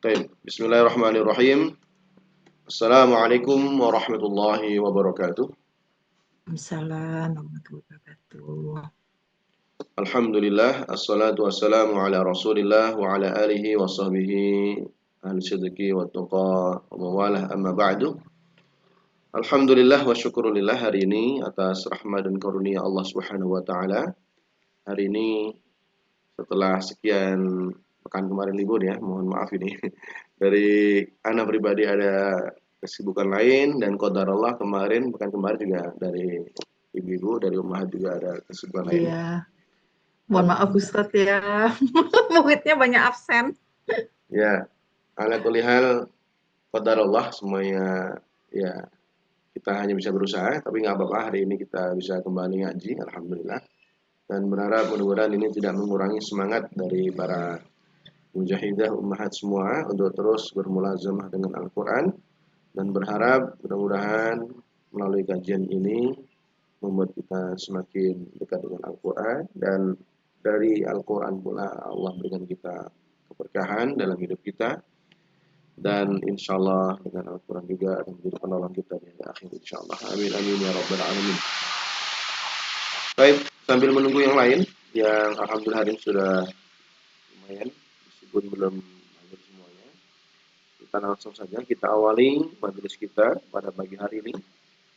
Baik, bismillahirrahmanirrahim. Assalamualaikum warahmatullahi wabarakatuh. Waalaikumsalam warahmatullahi wabarakatuh. Alhamdulillah, assalatu wassalamu ala rasulillah wa ala alihi wa sahbihi ahli sidqi wa tuqa wa mawalah amma ba'du. Alhamdulillah wa syukurillah, hari ini atas rahmat dan karunia Allah Subhanahu wa taala. Hari ini setelah sekian pekan kemarin libur ya, mohon maaf ini. Dari ana pribadi ada kesibukan lain dan qadarullah pekan kemarin juga dari ibu-ibu, dari ummahat juga ada kesibukan lain. Iya, mohon maaf Ustadz ya, muridnya banyak absen. Ya, ala kulli hal qadarullah semuanya ya kita hanya bisa berusaha, tapi nggak apa-apa hari ini kita bisa kembali ngaji, alhamdulillah. Dan berharap mudah-mudahan ini tidak mengurangi semangat dari para mujahidah ummahat semua untuk terus bermulazamah dengan Al-Quran dan berharap mudah-mudahan melalui kajian ini membuat kita semakin dekat dengan Al-Quran dan dari Al-Quran pula Allah berikan kita keberkahan dalam hidup kita dan insya Allah dengan Al-Quran juga akan menjadi penolong kita di akhir insya Allah. Amin amin ya rabbal alamin. Baik, sambil menunggu yang lain yang alhamdulillah hari ini sudah lumayan meskipun belum hadir semuanya. Kita langsung saja kita awali majelis kita pada pagi hari ini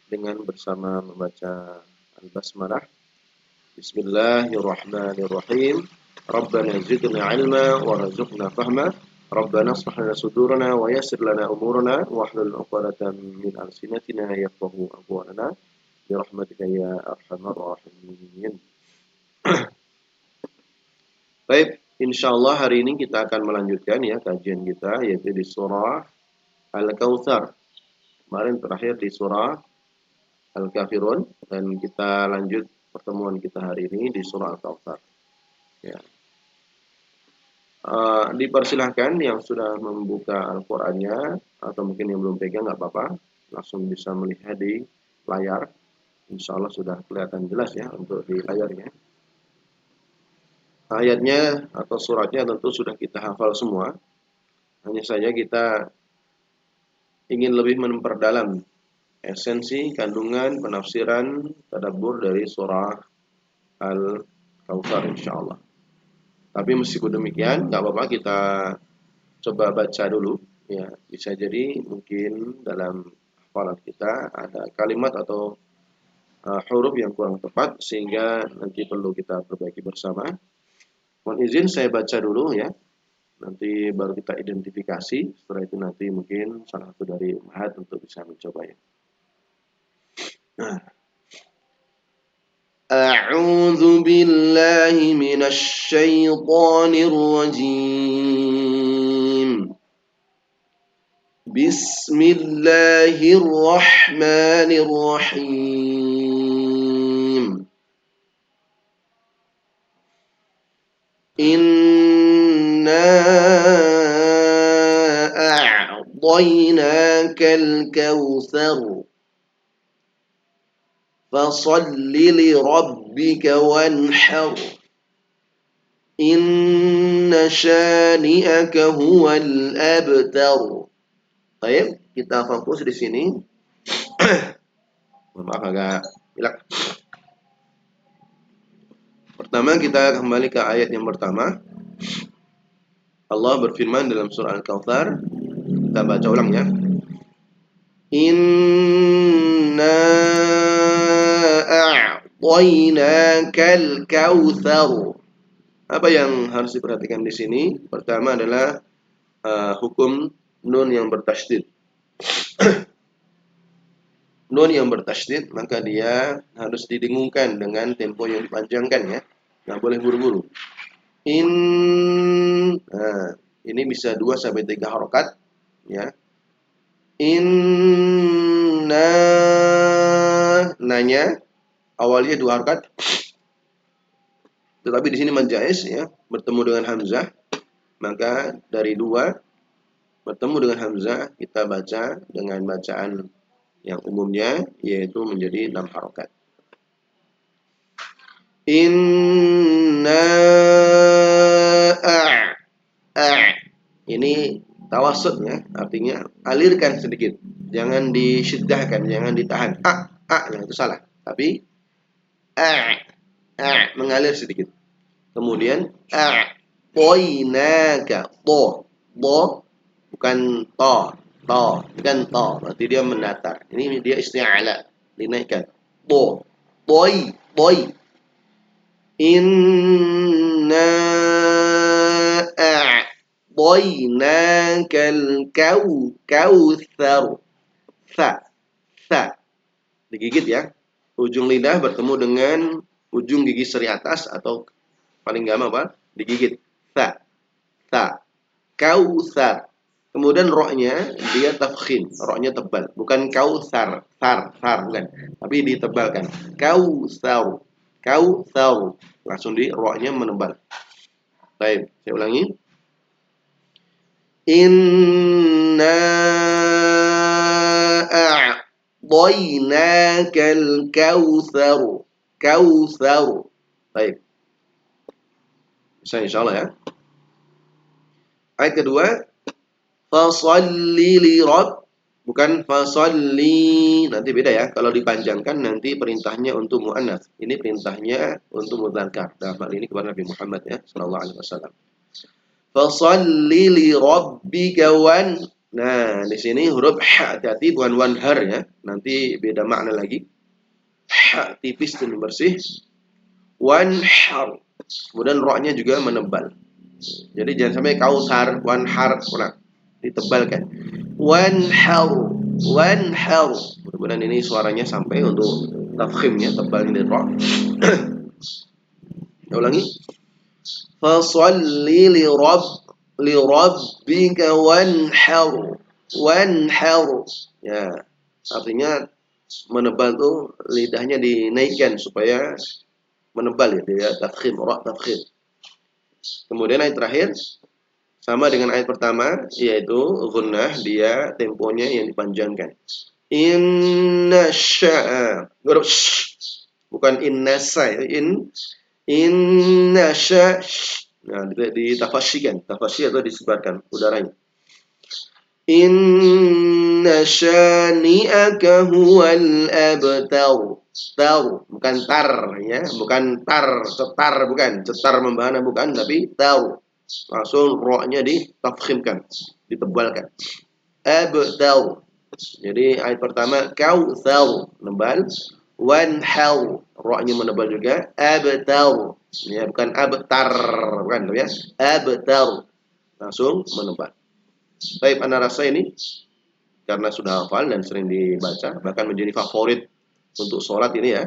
dengan bersama membaca Al-Basmalah. Bismillahirrahmanirrahim. Rabbana zidna ilma warzuqna fahma. Rabbana ashrah lana sudurana wa yassir lana umurana wahlul 'uqdatam min alsinatina yafqahu aqwalana bi rahmatika ya arhamar rahimin. Baik, insyaallah hari ini kita akan melanjutkan ya kajian kita yaitu di surah Al-Kautsar. Kemarin terakhir di surah Al-Kafirun dan kita lanjut pertemuan kita hari ini di surah Al-Kautsar. Ya. Dipersilahkan yang sudah membuka Al-Qur'annya atau mungkin yang belum pegang nggak apa-apa, langsung bisa melihat di layar. Insya Allah sudah kelihatan jelas ya untuk di layarnya. Ayatnya atau suratnya tentu sudah kita hafal semua. Hanya saja kita ingin lebih memperdalam esensi, kandungan, penafsiran, tadabbur dari surah Al-Kautsar insyaallah. Tapi meskipun demikian, nggak apa-apa kita coba baca dulu. Ya, bisa jadi mungkin dalam hafalan kita ada kalimat atau huruf yang kurang tepat sehingga nanti perlu kita perbaiki bersama. Mohon izin saya baca dulu ya. Nanti baru kita identifikasi. Setelah itu nanti mungkin salah satu dari umat untuk bisa mencoba ya. Nah, أعوذ بالله من الشيطان الرجيم بسم الله الرحمن الرحيم إنا أعطيناك الكوثر فصل لربك وانحر Inna syani'aka huwal abtar. Baik, kita fokus di sini. Maaf agak pilek. Pertama kita kembali ke ayat yang pertama. Allah berfirman dalam surah Al-Kautsar. Kita baca ulang ya. Inna a'tainakal kautsar. Apa yang harus diperhatikan di sini? Pertama adalah hukum nun yang bertasydid. Nun yang bertasydid maka dia harus didengungkan dengan tempo yang dipanjangkan ya. Nggak boleh buru-buru. Nah, ini bisa 2 sampai 3 harokat ya. Inna nanya awalnya 2 harokat. Tetapi di sini manjais ya, bertemu dengan hamzah, maka dari 2 bertemu dengan hamzah kita baca dengan bacaan yang umumnya yaitu menjadi 6 harokat. Inna a' ini Tawassut ya, artinya alirkan sedikit. Jangan disyiddahkan, jangan ditahan. Ya, itu salah. Tapi mengalir sedikit. Kemudian poinaka, bukan bukan berarti dia mendatar. Ini dia isti'ala, dinaikkan. Boy. Inna a'toinakal kautsar. Sa. Digigit ya. Ujung lidah bertemu dengan ujung gigi seri atas atau paling gampang apa? Digigit. Sa. Kautsar. Kemudian roknya dia tafkhim, roknya tebal, bukan kausar, sar bukan, tapi ditebalkan. Kausar, langsung di roknya menebal. Baik, saya ulangi. Inna a'tainakal kautsar. Baik, bisa insyaallah ya. Ayat kedua, fasalli li rabb, bukan fasalli, nanti beda ya. Kalau dipanjangkan nanti perintahnya untuk muannats. Ini perintahnya untuk mudzakkar. Dalam hal ini kepada Nabi Muhammad ya sallallahu alaihi wasallam. Fasalli li rabbika wan. Nah, di sini huruf ha hati bukan wanhar ya. Nanti beda makna lagi. Ha tipis dan bersih. Wanhar. Kemudian roknya juga menebal. Jadi jangan sampai kausar, wanhar, kurang ditebalkan. Wanhar. Mudah-mudahan ini suaranya sampai untuk tafkhimnya, tebalnya dari roh. Saya ulangi. Fasalli li rabbika wanhar. Ya, artinya menebal tuh lidahnya dinaikkan supaya menebal ya, dia tafkhim, ra tafkhim. Kemudian ayat terakhir sama dengan ayat pertama, yaitu gunnah, dia temponya yang dipanjangkan. Inna sya'a, bukan inna sa, inna sya'. Nah, ditafasyikan, tafasyi atau disebarkan udaranya. Inna syani'aka huwal abtar. Bukan tar ya, bukan cetar bukan, cetar membahana bukan, tapi tar. Langsung roknya ditafkhimkan, ditebalkan. Abtar. Jadi ayat pertama kautsar, menebal. Wanhar, roknya menebal juga. Abtar. Ya, bukan abtar, bukan ya. Abtar. Langsung menebal. Baik, Anda rasa ini karena sudah hafal dan sering dibaca, bahkan menjadi favorit untuk sholat ini ya.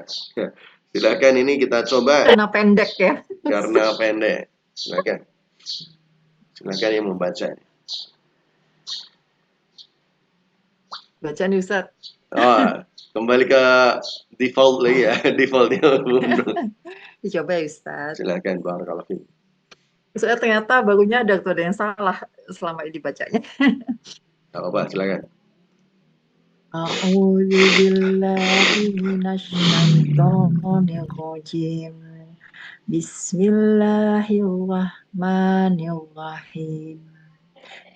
Silakan ini kita coba. Karena pendek ya. Karena pendek. Silakan yang membaca. Baca nih Ustaz. Kembali ke default lagi ya. Defaultnya. Dicoba ya Ustaz. Silakan, barakallahu fiik. Soalnya ternyata barunya ada yang salah selama ini dibacanya. Enggak apa-apa, silakan. A'udzu billahi minasyaitonir rajim. Bismillahirrahmanirrahim.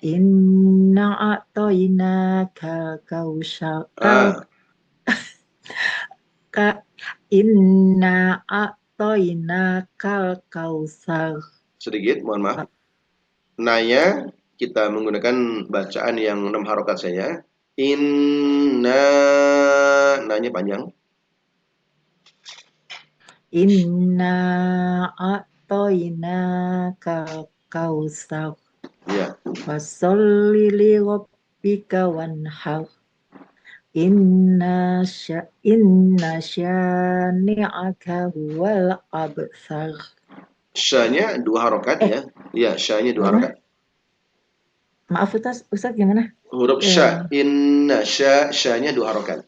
Inna a'tainakal kautsar. Inna a'tainakal kautsar. Sedikit, mohon maaf. Nanya kita menggunakan bacaan yang 6 harokat saja. Inna, nanya panjang. Inna a'tainakal kautsar. Ya. Fasolli li rabbika wanhar. Inna syani'aka huwal abtar. Sya-nya 2 harokat ya. Iya, sya-nya 2 harokat. Maaf Ustaz gimana? Huruf sya, inna sya-nya 2 harokat.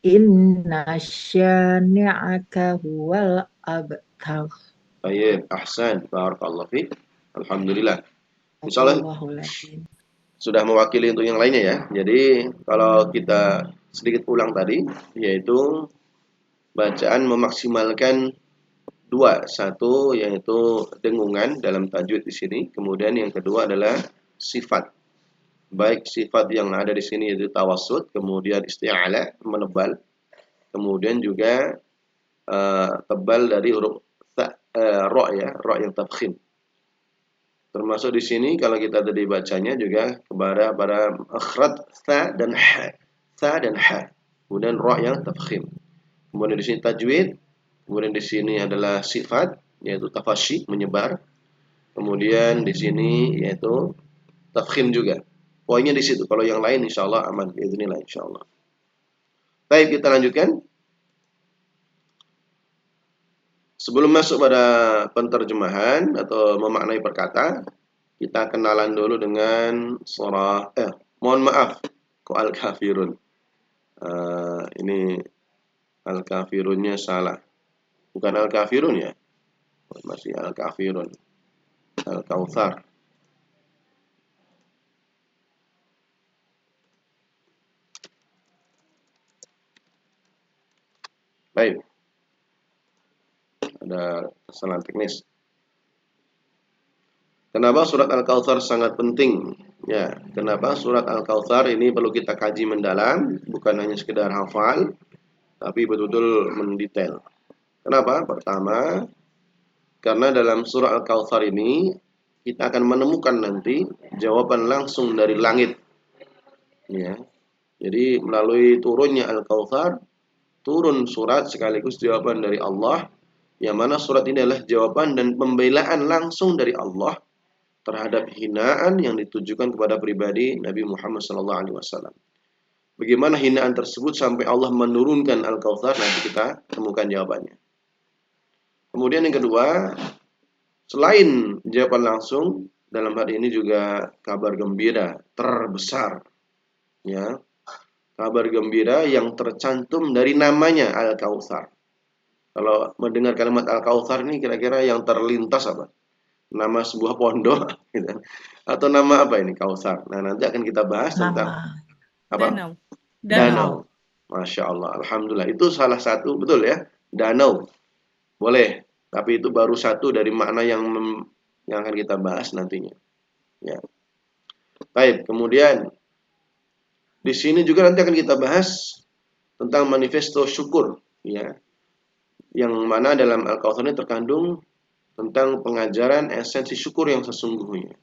Inna syani'aka huwal abtar. Baik, ahsan, barakallahu fiik. Alhamdulillah. Insyaallah sudah mewakili untuk yang lainnya ya. Jadi kalau kita sedikit ulang tadi, yaitu bacaan memaksimalkan 2. Satu yaitu dengungan dalam tajwid di sini. Kemudian yang kedua adalah sifat. Baik sifat yang ada di sini yaitu tawassut, kemudian isti'ala, menebal, kemudian juga tebal dari huruf ra ya, ra yang tafkhim. Termasuk di sini kalau kita tadi bacanya juga kepada para akhraj sa dan ha. Sa dan ha. Kemudian ra yang tafkhim. Kemudian di sini tajwid, kemudian di sini adalah sifat yaitu tafasyi, menyebar. Kemudian di sini yaitu tafkhim juga. Poinnya di situ. Kalau yang lain insyaallah aman. Bismillah insyaallah. Baik, kita lanjutkan. Sebelum masuk pada penterjemahan atau memaknai perkata, kita kenalan dulu dengan surah mohon maaf, kok Al-Kafirun. Ini Al-Kafirunnya salah. Bukan Al-Kafirun ya. Masih Al-Kafirun. Al-Kautsar. Baik. Ada kesalahan teknis. Kenapa surat Al-Kautsar sangat penting? Ya, kenapa surat Al-Kautsar ini perlu kita kaji mendalam, bukan hanya sekedar hafal, tapi betul-betul mendetail. Kenapa? Pertama, karena dalam surah Al-Kautsar ini kita akan menemukan nanti jawaban langsung dari langit. Ya. Jadi melalui turunnya Al-Kautsar, turun surat sekaligus jawaban dari Allah, yang mana surat ini adalah jawaban dan pembelaan langsung dari Allah terhadap hinaan yang ditujukan kepada pribadi Nabi Muhammad SAW. Bagaimana hinaan tersebut sampai Allah menurunkan Al-Kautsar, nanti kita temukan jawabannya. Kemudian yang kedua, selain jawaban langsung, dalam hal ini juga kabar gembira terbesar. Ya, kabar gembira yang tercantum dari namanya Al-Kautsar. Kalau mendengar kalimat Al-Kautsar ini kira-kira yang terlintas apa? Nama sebuah pondok gitu. Atau nama apa ini Kautsar. Nah, nanti akan kita bahas tentang Nama apa? Danau. Danau. Masya Allah, alhamdulillah. Itu salah satu, betul ya? Danau. Boleh, tapi itu baru satu dari makna yang akan kita bahas nantinya. Ya. Baik, kemudian di sini juga nanti akan kita bahas tentang manifesto syukur, ya. Yang mana dalam Al-Kautsar ini terkandung tentang pengajaran esensi syukur yang sesungguhnya.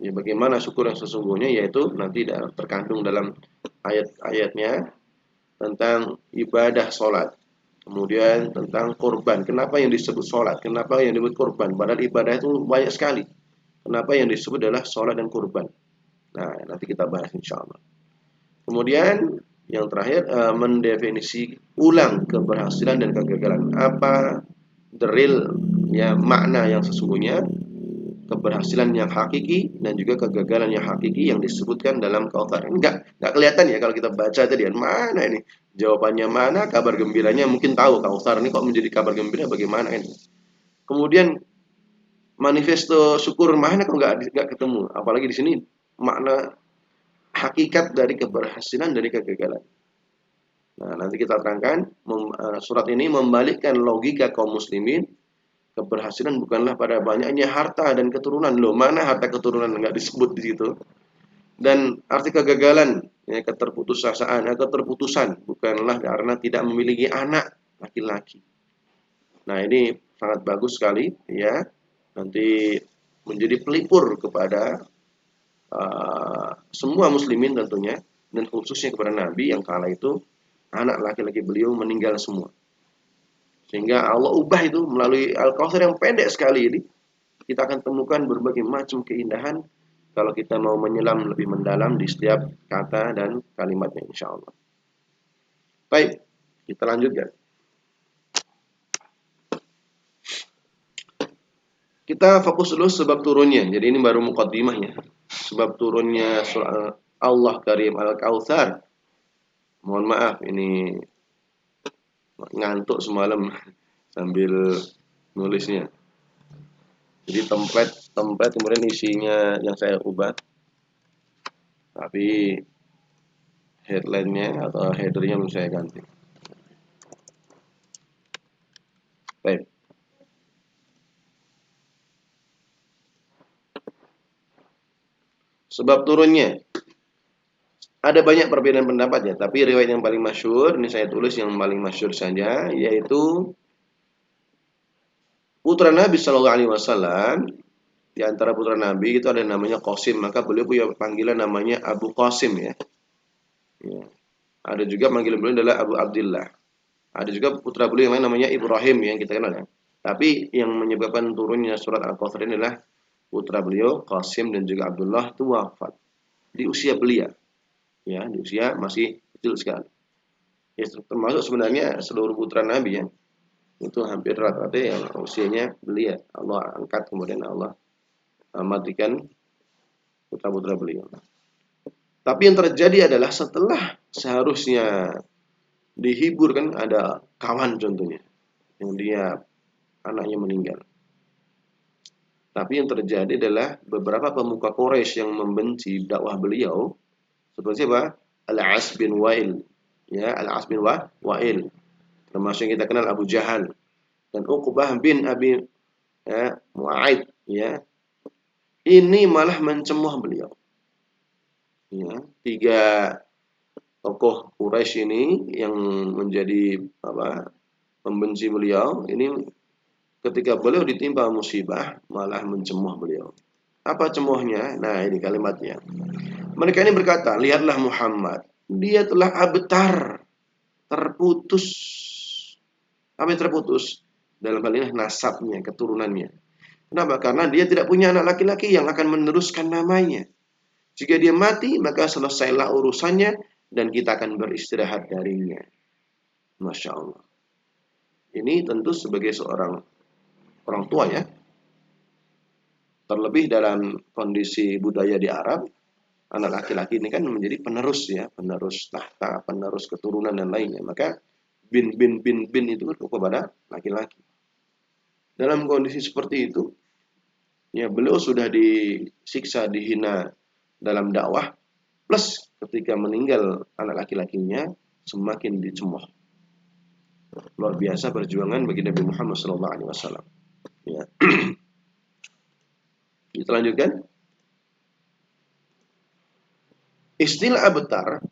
Ya, bagaimana syukur yang sesungguhnya, yaitu nanti terkandung dalam ayat-ayatnya tentang ibadah sholat. Kemudian tentang korban. Kenapa yang disebut sholat? Kenapa yang disebut korban? Padahal ibadah itu banyak sekali. Kenapa yang disebut adalah sholat dan korban? Nah, nanti kita bahas insya Allah. Kemudian yang terakhir, mendefinisi ulang keberhasilan dan kegagalan. Apa the real ya makna yang sesungguhnya, keberhasilan yang hakiki dan juga kegagalan yang hakiki yang disebutkan dalam Kautsar. Enggak kelihatan ya kalau kita baca tadi, mana ini jawabannya, mana kabar gembiranya. Mungkin tahu Kautsar ini kok menjadi kabar gembira bagaimana ini. Kemudian manifesto syukur mana kok enggak ketemu. Apalagi di sini makna hakikat dari keberhasilan dari kegagalan. Nah, nanti kita terangkan surat ini membalikkan logika kaum muslimin. Keberhasilan bukanlah pada banyaknya harta dan keturunan. Loh, mana harta keturunan enggak disebut di situ. Dan arti kegagalan, ya, keterputusan bukanlah karena tidak memiliki anak laki-laki. Nah, ini sangat bagus sekali, ya. Nanti menjadi pelipur kepada semua muslimin tentunya, dan khususnya kepada Nabi yang kala itu anak laki-laki beliau meninggal semua. Sehingga Allah ubah itu melalui Al-Kautsar yang pendek sekali ini. Kita akan temukan berbagai macam keindahan kalau kita mau menyelam lebih mendalam di setiap kata dan kalimatnya insya Allah. Baik, kita lanjutkan. Kita fokus dulu sebab turunnya. Jadi ini baru muqaddimahnya. Sebab turunnya surah Allah Karim Al-Kautsar. Mohon maaf, ini ngantuk semalam sambil nulisnya. Jadi template kemudian isinya yang saya ubah. Tapi headline-nya atau header-nya belum saya ganti. Baik. Sebab turunnya ada banyak perbedaan pendapat ya, tapi riwayat yang paling masyhur, ini saya tulis yang paling masyhur saja, yaitu putra Nabi Shallallahu Alaihi Wasallam. Di antara putra Nabi itu ada yang namanya Qasim, maka beliau punya panggilan namanya Abu Qasim ya. Ya. Ada juga panggilan beliau adalah Abu Abdullah. Ada juga putra beliau yang lain namanya Ibrahim yang kita kenal ya. Tapi yang menyebabkan turunnya surat Al-Kautsar ini adalah putra beliau Qasim dan juga Abdullah itu wafat di usia belia, ya, di usia masih kecil sekali. Ya, termasuk sebenarnya seluruh putra Nabi ya, itu hampir rata-rata yang usianya belia. Allah angkat kemudian Allah matikan putra-putra beliau. Tapi yang terjadi adalah setelah seharusnya dihibur kan ada kawan contohnya yang dia anaknya meninggal. Tapi yang terjadi adalah beberapa pemuka Quraisy yang membenci dakwah beliau seperti apa? Al-As bin Wa'il. Ya, Al-As bin Wa'il. Termasuk yang kita kenal Abu Jahal dan Uqbah bin Abi ya, Mu'aid ya. Ini malah mencemoh beliau. Ya, tiga tokoh Quraisy ini yang menjadi apa? Pembenci beliau ini ketika beliau ditimpa musibah malah mencemoh beliau. Apa cemohnya? Nah, ini kalimatnya. Mereka ini berkata, lihatlah Muhammad, dia telah abtar, terputus. Apa yang terputus? Dalam hal ini nasabnya, keturunannya. Kenapa? Karena dia tidak punya anak laki-laki yang akan meneruskan namanya. Jika dia mati, maka selesailah urusannya dan kita akan beristirahat darinya. Masya Allah. Ini tentu sebagai seorang orang tua ya. Terlebih dalam kondisi budaya di Arab, anak laki-laki ini kan menjadi penerus ya, penerus tahta, penerus keturunan dan lainnya. Maka bin itu kepada laki-laki. Dalam kondisi seperti itu, ya beliau sudah disiksa, dihina dalam dakwah, plus ketika meninggal anak laki-lakinya semakin dicemooh. Luar biasa perjuangan bagi Nabi Muhammad SAW. Ya. Kita lanjutkan. Istilah abtar,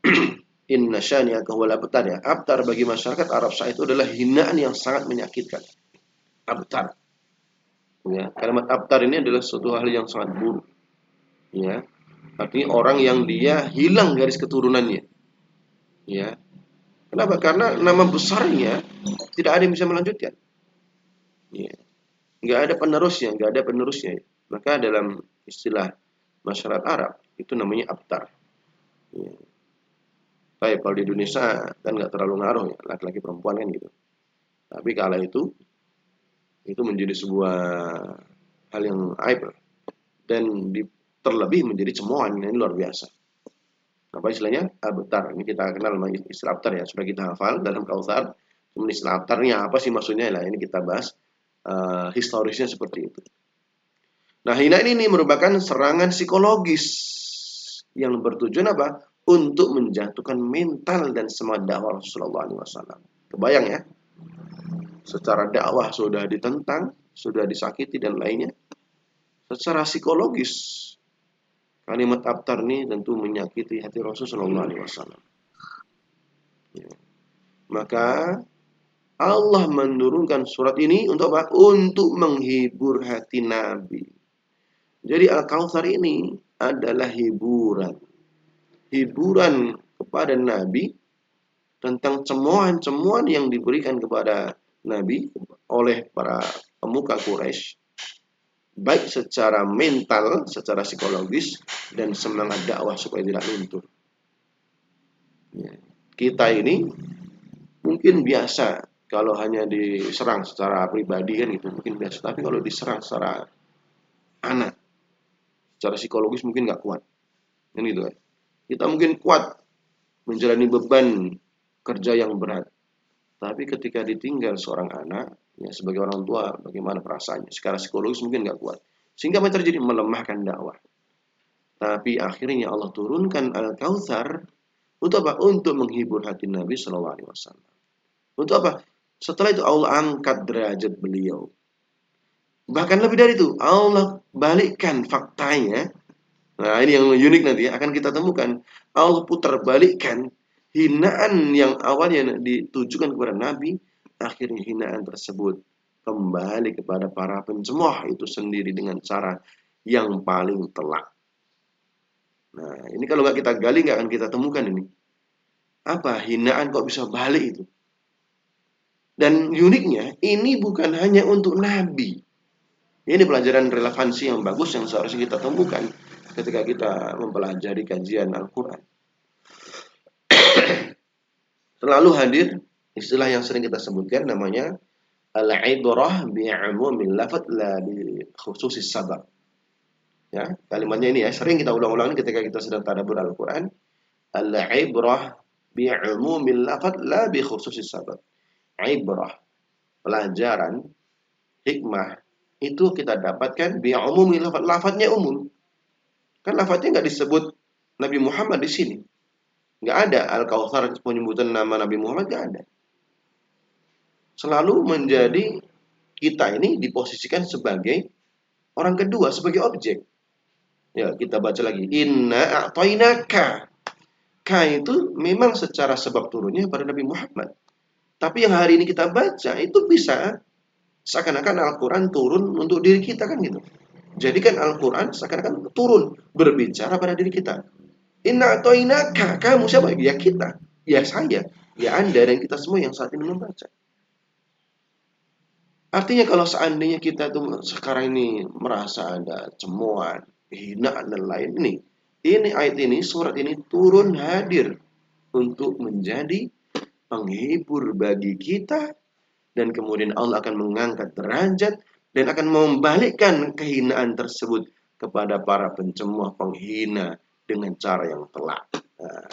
inna syani'aka huwal abtar ya. Abtar bagi masyarakat Arab saat itu adalah hinaan yang sangat menyakitkan. Abtar. Ya, kalimat abtar ini adalah suatu hal yang sangat buruk. Ya. Artinya orang yang dia hilang garis keturunannya. Ya. Kenapa? Karena nama besarnya tidak ada yang bisa melanjutkan. Ya. Nggak ada penerusnya, nggak ada penerusnya. Maka dalam istilah masyarakat Arab itu namanya abtar. Ya. Baik, kalau di Indonesia kan nggak terlalu ngaruh ya, laki-laki perempuan kan gitu. Tapi kala itu menjadi sebuah hal yang aib dan terlebih menjadi cemohan, ini luar biasa. Apa istilahnya? Abtar. Ini kita kenal istilah abtar ya, supaya kita hafal dalam Kautsar. Kemudian istilah abtarnya apa sih maksudnya? Nah, ini kita bahas historisnya seperti itu. Nah, hina ini merupakan serangan psikologis yang bertujuan apa? Untuk menjatuhkan mental dan semangat dakwah Rasulullah SAW. Kebayang ya? Secara dakwah sudah ditentang, sudah disakiti dan lainnya. Secara psikologis, kalimat abtar ini tentu menyakiti hati Rasulullah SAW. Ya. Maka Allah menurunkan surat ini untuk apa? Untuk menghibur hati Nabi. Jadi Al-Kautsar ini adalah hiburan. Hiburan kepada Nabi tentang cemohan-cemohan yang diberikan kepada Nabi oleh para pemuka Quraisy, baik secara mental, secara psikologis, dan semangat dakwah supaya tidak luntur. Ya. Kita ini mungkin biasa kalau hanya diserang secara pribadi kan gitu, mungkin biasa. Tapi kalau diserang secara anak, secara psikologis mungkin nggak kuat. Kan gitu kan. Kita mungkin kuat menjalani beban kerja yang berat. Tapi ketika ditinggal seorang anak, ya sebagai orang tua, bagaimana perasaannya? Secara psikologis mungkin nggak kuat. Sehingga apa terjadi? Melemahkan dakwah. Tapi akhirnya Allah turunkan Al-Kautsar untuk apa? Untuk menghibur hati Nabi Shallallahu Alaihi Wasallam. Untuk apa? Setelah itu Allah angkat derajat beliau. Bahkan lebih dari itu, Allah balikkan faktanya. Nah, ini yang unik nanti ya, akan kita temukan. Allah putar balikkan hinaan yang awalnya ditujukan kepada Nabi, akhirnya hinaan tersebut kembali kepada para pencemooh itu sendiri dengan cara yang paling telak. Nah, ini kalau nggak kita gali nggak akan kita temukan ini. Apa hinaan kok bisa balik itu? Dan uniknya, ini bukan hanya untuk Nabi. Ini pelajaran relevansi yang bagus yang seharusnya kita temukan ketika kita mempelajari kajian Al-Quran. Selalu hadir istilah yang sering kita sebutkan namanya al-ibrah bi'umumil lafaz la bi khususis sabab. Ya, kalimatnya ini ya sering kita ulang-ulang ketika kita sedang tadabbur Al-Quran. Al-ibrah bi'umumil lafaz la bi khususis sabab. Ibrah, pelajaran, hikmah itu kita dapatkan bi'umumil lafaz, lafaznya umum. Kan lafaznya nggak disebut Nabi Muhammad di sini. Nggak ada Al-Kautsar penyebutan nama Nabi Muhammad, nggak ada. Selalu menjadi kita ini diposisikan sebagai orang kedua, sebagai objek. Ya, kita baca lagi. Inna a'tainaka. Ka itu memang secara sebab turunnya pada Nabi Muhammad. Tapi yang hari ini kita baca itu bisa seakan-akan Al-Quran turun untuk diri kita kan gitu. Jadi kan Al-Quran seakan-akan turun berbicara pada diri kita. Inna a'tainaka. Kamu siapa? Ya kita. Ya saya. Ya Anda dan kita semua yang saat ini membaca. Artinya kalau seandainya kita tuh sekarang ini merasa ada cemoan, hinaan dan lain ini ayat ini, surat ini turun hadir untuk menjadi penghibur bagi kita dan kemudian Allah akan mengangkat derajat dan akan membalikkan kehinaan tersebut kepada para pencemooh penghina dengan cara yang telak. Nah,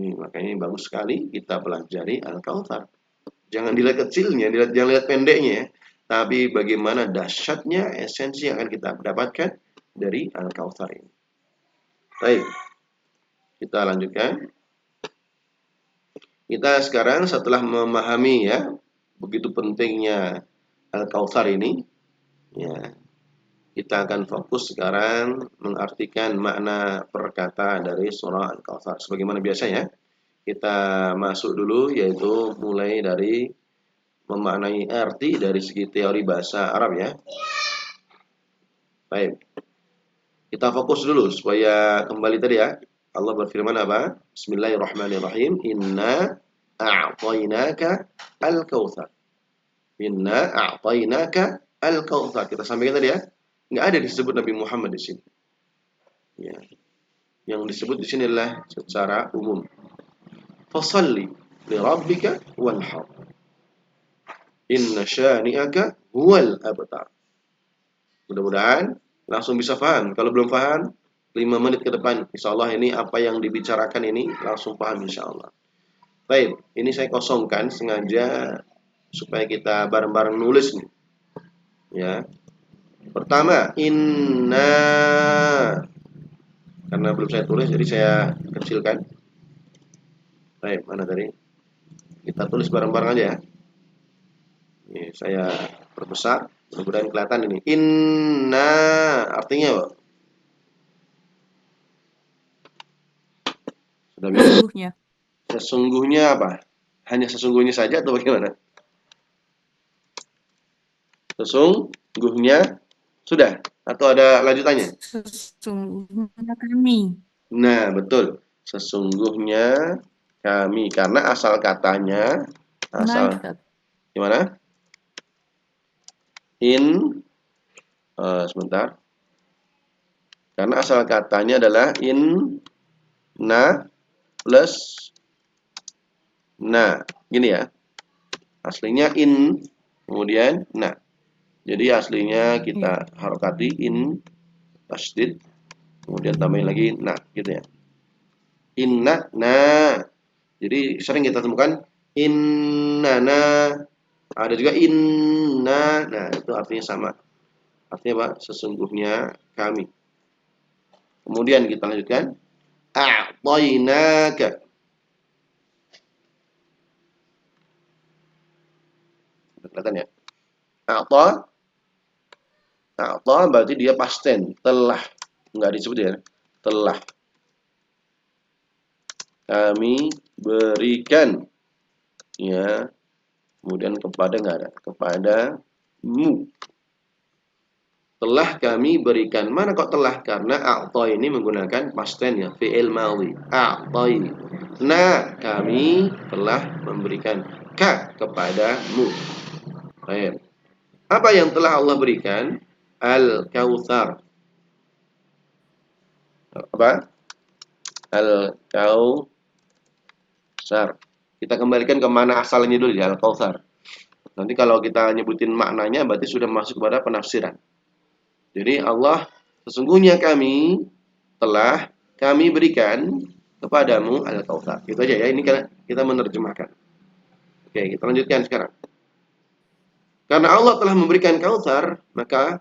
ini makanya bagus sekali kita pelajari Al-Kautsar. Jangan dilihat kecilnya, jangan lihat pendeknya ya. Tapi bagaimana dahsyatnya esensi yang akan kita dapatkan dari Al-Kautsar ini. Baik, kita lanjutkan. Kita sekarang setelah memahami ya, begitu pentingnya Al-Kautsar ini, ya, kita akan fokus sekarang mengartikan makna perkata dari surah Al-Kautsar. Sebagaimana biasanya, kita masuk dulu yaitu mulai dari memaknai arti dari segi teori bahasa Arab ya. Baik, kita fokus dulu supaya kembali tadi ya. Allah berfirman apa? Bismillahirrahmanirrahim. Inna a'tainaka al-kautsar. Inna a'tainaka al-kautsar. Kita sampaikan tadi ya. Nggak ada disebut Nabi Muhammad di sini. Ya. Yang disebut di sini adalah secara umum. Fasalli li rabbika wanhar. Inna syani'aka huwal abtar. Mudah-mudahan langsung bisa paham. Kalau belum paham, 5 menit ke depan, insya Allah ini apa yang dibicarakan ini langsung paham insya Allah. Baik, ini saya kosongkan sengaja supaya kita bareng-bareng nulis nih. Ya. Pertama, inna. Karena belum saya tulis, jadi saya kecilkan. Baik, mana tadi? Kita tulis bareng-bareng aja ya. Ini saya perbesar, mudah-mudahan kelihatan ini. Inna artinya apa? Sudah bisa? Sesungguhnya. Sesungguhnya apa? Hanya sesungguhnya saja atau bagaimana? Sesungguhnya sudah atau ada lanjutannya? Sesungguhnya kami. Nah, betul. Sesungguhnya kami karena asal katanya asal Naik. gimana? Sebentar. Karena asal katanya adalah na plus na. Gini ya. Aslinya kemudian na. Jadi aslinya kita harokati tasdid kemudian tambahin lagi na gitu ya. Inna na. Jadi sering kita temukan innana. Ada juga inna. Nah, itu artinya sama. Artinya apa? Sesungguhnya kami. Kemudian kita lanjutkan. A'tainaka. Kelihatan ya? A'ta berarti dia past tense, telah. Enggak disebut ya. Telah kami berikan, ya. Kemudian kepada enggak ada. Kepadamu. Telah kami berikan. Mana kok telah? Karena a'ta ini menggunakan past tense ya, fi'il madhi. A'tai. Nah, kami telah memberikan ka kepadamu. Baik. Apa yang telah Allah berikan? Al-Kautsar. Apa? Al-Kautsar. Kita kembalikan ke mana asalnya dulu ya, Al-Kautsar. Nanti kalau kita nyebutin maknanya berarti sudah masuk kepada penafsiran. Jadi Allah, sesungguhnya kami berikan kepadamu Al-Kautsar. Itu aja ya, ini kita menerjemahkan. Oke, kita lanjutkan sekarang. Karena Allah telah memberikan Kautsar, maka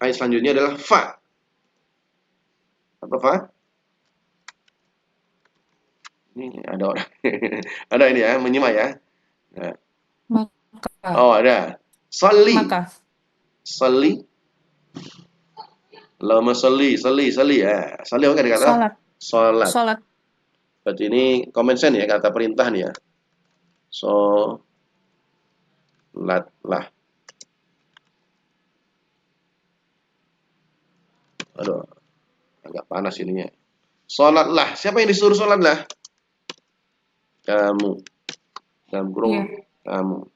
ayat selanjutnya adalah fa. Apa fa? Ini ada orang. Ada ini ya, menyimak ya. Nah. Maka. Oh, ada. Salli. Maka. Salli. Allahumma salli ya. Salli apa kata? Salat. Salat. Salat. Berarti ini komensen ya, kata perintah nih ya. Salat lah. Aduh, agak panas ininya. Salatlah. Siapa yang disuruh salatlah? Kamu. Dalam kurung kamu.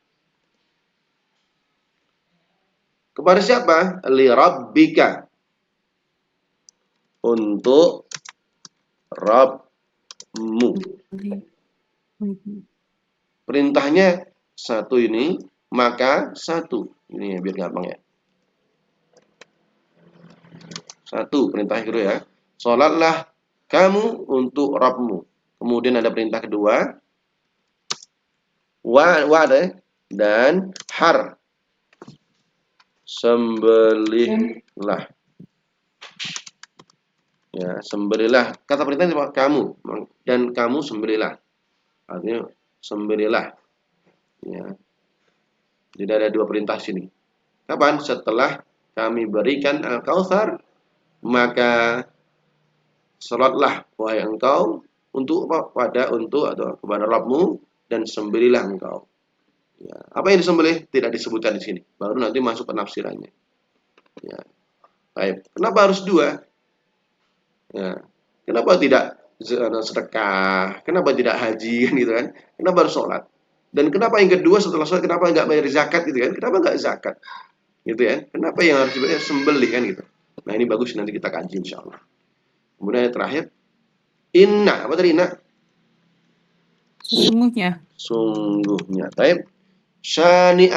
Kepada siapa? Li rabbika. Untuk Rabbmu. Perintahnya satu ini, maka satu. Ini ya, biar gampang ya. Satu, perintah kedua ya. Salatlah kamu untuk Rabbmu. Kemudian ada perintah kedua. Wa'ada dan har. Sembelihlah. Ya, sembelihlah. Kata perintahnya apa? Kamu. Dan kamu sembelihlah. Artinya sembelihlah. Ya. Jadi ada dua perintah sini. Kapan? Setelah kami berikan Al-Kautsar, maka salatlah wahai engkau untuk apa? Atau kepada Rabbmu dan sembelihlah engkau. Ya. Apa yang disembelih? Tidak disebutkan di sini. Baru nanti masuk penafsirannya. Ya. Baik. Kenapa harus dua? Ya. Kenapa tidak sedekah? Kenapa tidak haji kan gitu kan? Kenapa harus sholat? Dan kenapa yang kedua setelah sholat kenapa nggak bayar zakat gitu kan? Kenapa nggak zakat? Gitu ya? Kenapa yang harus dibayar sembelih kan gitu? Nah ini bagus nanti kita kaji insya Allah. Kemudian yang terakhir, inna apa tadi inna? Sesungguhnya. Sungguhnya. Taib. Shani.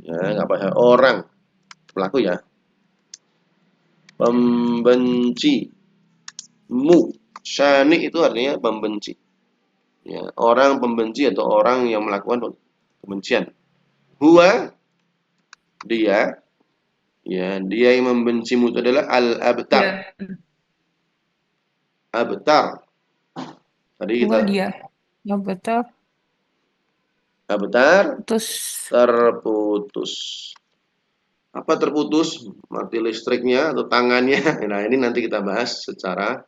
Ya, nggak apa orang pelaku ya. Pembenci. Shani itu artinya pembenci. Ya, orang pembenci atau orang yang melakukan kebencian. Huwa dia, ya dia yang membencimu itu adalah al-abtar. Ya. Abtar. Tadi kita. Dia. Ya betul. Abtar. Terputus. Apa terputus? Mati listriknya atau tangannya. Nah ini nanti kita bahas secara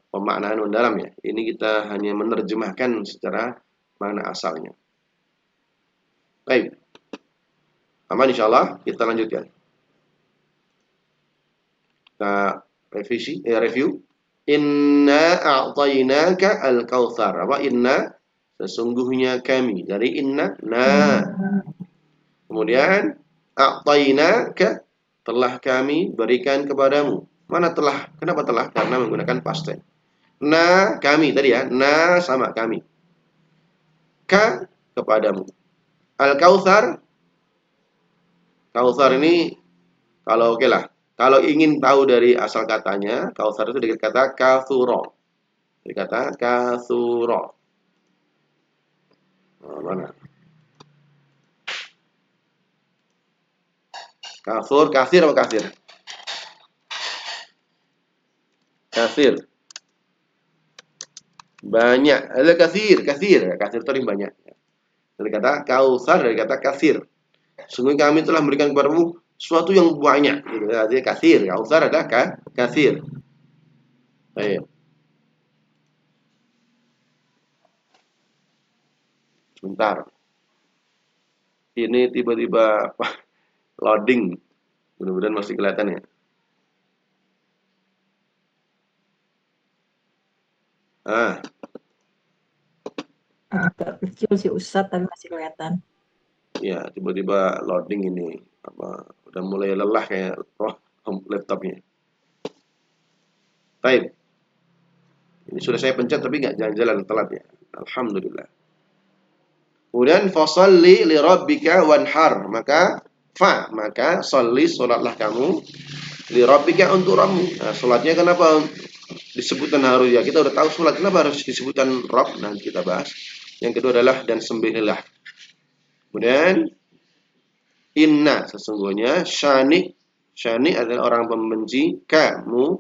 pemaknaan mendalam ya. Ini kita hanya menerjemahkan secara makna asalnya. Baik. Aman insyaallah, kita lanjutkan. Kita review. Inna a'tainaka al-kautsar. Apa inna? Sesungguhnya kami. Dari inna, nah. Kemudian a'tainaka, telah kami berikan kepadamu. Mana telah? Kenapa telah? Karena menggunakan past tense. Nah, kami tadi ya. Nah sama kami. Ka kepadamu. Al-Kautsar. Kautsar ini kalau oke lah. Kalau ingin tahu dari asal katanya, Kautsar itu dari kata katsura. Dari kata katsura. Nah, mana? Kasir apa kasir? Kasir. Banyak. Ada kathir. Kathir itu yang banyak. Dari kata kautsar, dari kata kathir. Sungguh kami telah memberikan kepadamu sesuatu yang banyak. Gitu. Artinya kathir. Kautsar adalah kathir. Baik. Sebentar. Ini tiba-tiba loading. Mudah-mudahan masih kelihatan ya. Agak kecil sih Ustadz, tapi masih kelihatan. Ya, tiba-tiba loading ini. Udah mulai lelah kayak laptopnya. Baik. Ini sudah saya pencet tapi nggak jalan-jalan, telat ya. Alhamdulillah. Kemudian fasalli li rabbika wanhar. Maka sholli, salatlah kamu li rabbika untuk Rabbmu. Nah, salatnya kenapa disebutkan harus ya? Kita udah tahu salat kenapa harus disebutkan Rabb, nanti kita bahas. Yang kedua adalah dan sembelihlah. Kemudian inna, sesungguhnya syani adalah orang pembenci kamu.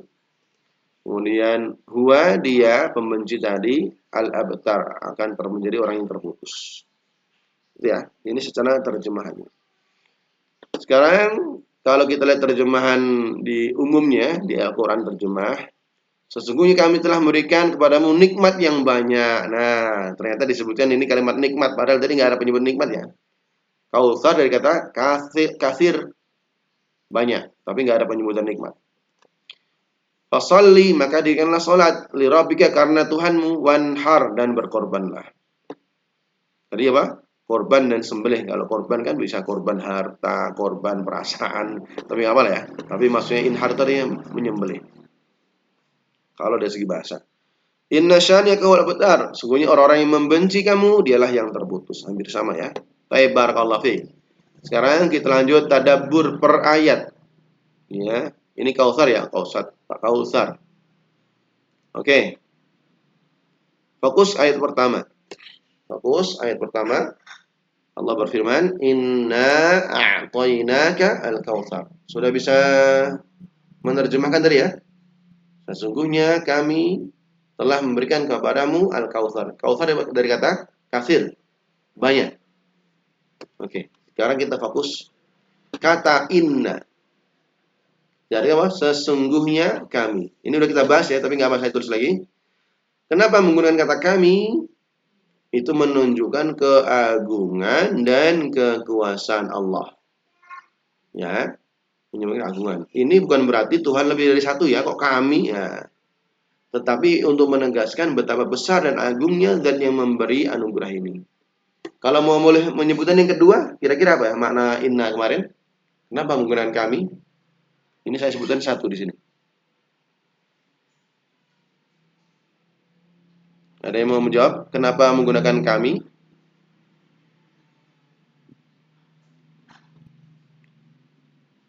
Kemudian huwa, dia pembenci tadi, al-abtar, akan menjadi orang yang terputus. Ya, ini secara terjemahannya. Sekarang kalau kita lihat terjemahan di umumnya di Al-Qur'an terjemah, sesungguhnya kami telah memberikan kepadamu nikmat yang banyak. Nah, ternyata disebutkan ini kalimat nikmat, padahal tadi nggak ada penyebut nikmat ya. Kautsar dari kata kasir banyak, tapi nggak ada penyebutan nikmat. Fasalli, maka dirikanlah salat li rabbika, karena Tuhanmu, wanhar, dan berkorbanlah. Tadi apa? Korban dan sembelih. Kalau korban kan bisa korban harta, korban perasaan, tapi apa ya? Tapi maksudnya inhar tadi menyembelih. Kalau dari segi bahasa. Inna syani'aka huwal abtar. Sungguhnya orang-orang yang membenci kamu dialah yang terputus. Hampir sama ya. Baik, barakallahu fiik. Sekarang kita lanjut tadabbur per ayat. Ya, ini Kautsar ya, Kautsar. Oke. Fokus ayat pertama. Allah berfirman, "Inna a'tainaka al-kautsar." Sudah bisa menerjemahkan tadi ya? Sesungguhnya kami telah memberikan kepadamu al-kautsar. Kautsar dari kata kasir, banyak. Oke, sekarang kita fokus kata inna. Jadi apa? Sesungguhnya kami. Ini udah kita bahas ya, tapi nggak apa saya tulis lagi. Kenapa menggunakan kata kami? Itu menunjukkan keagungan dan kekuasaan Allah. Ya, menunjukkan keagungan. Ini bukan berarti Tuhan lebih dari satu ya, kok kami ya. Tetapi untuk menegaskan betapa besar dan agungnya dan yang memberi anugerah ini. Kalau mau boleh menyebutkan yang kedua, kira-kira apa ya makna inna kemarin? Kenapa menggunakan kami? Ini saya sebutkan satu di sini. Ada yang mau menjawab? Kenapa menggunakan kami?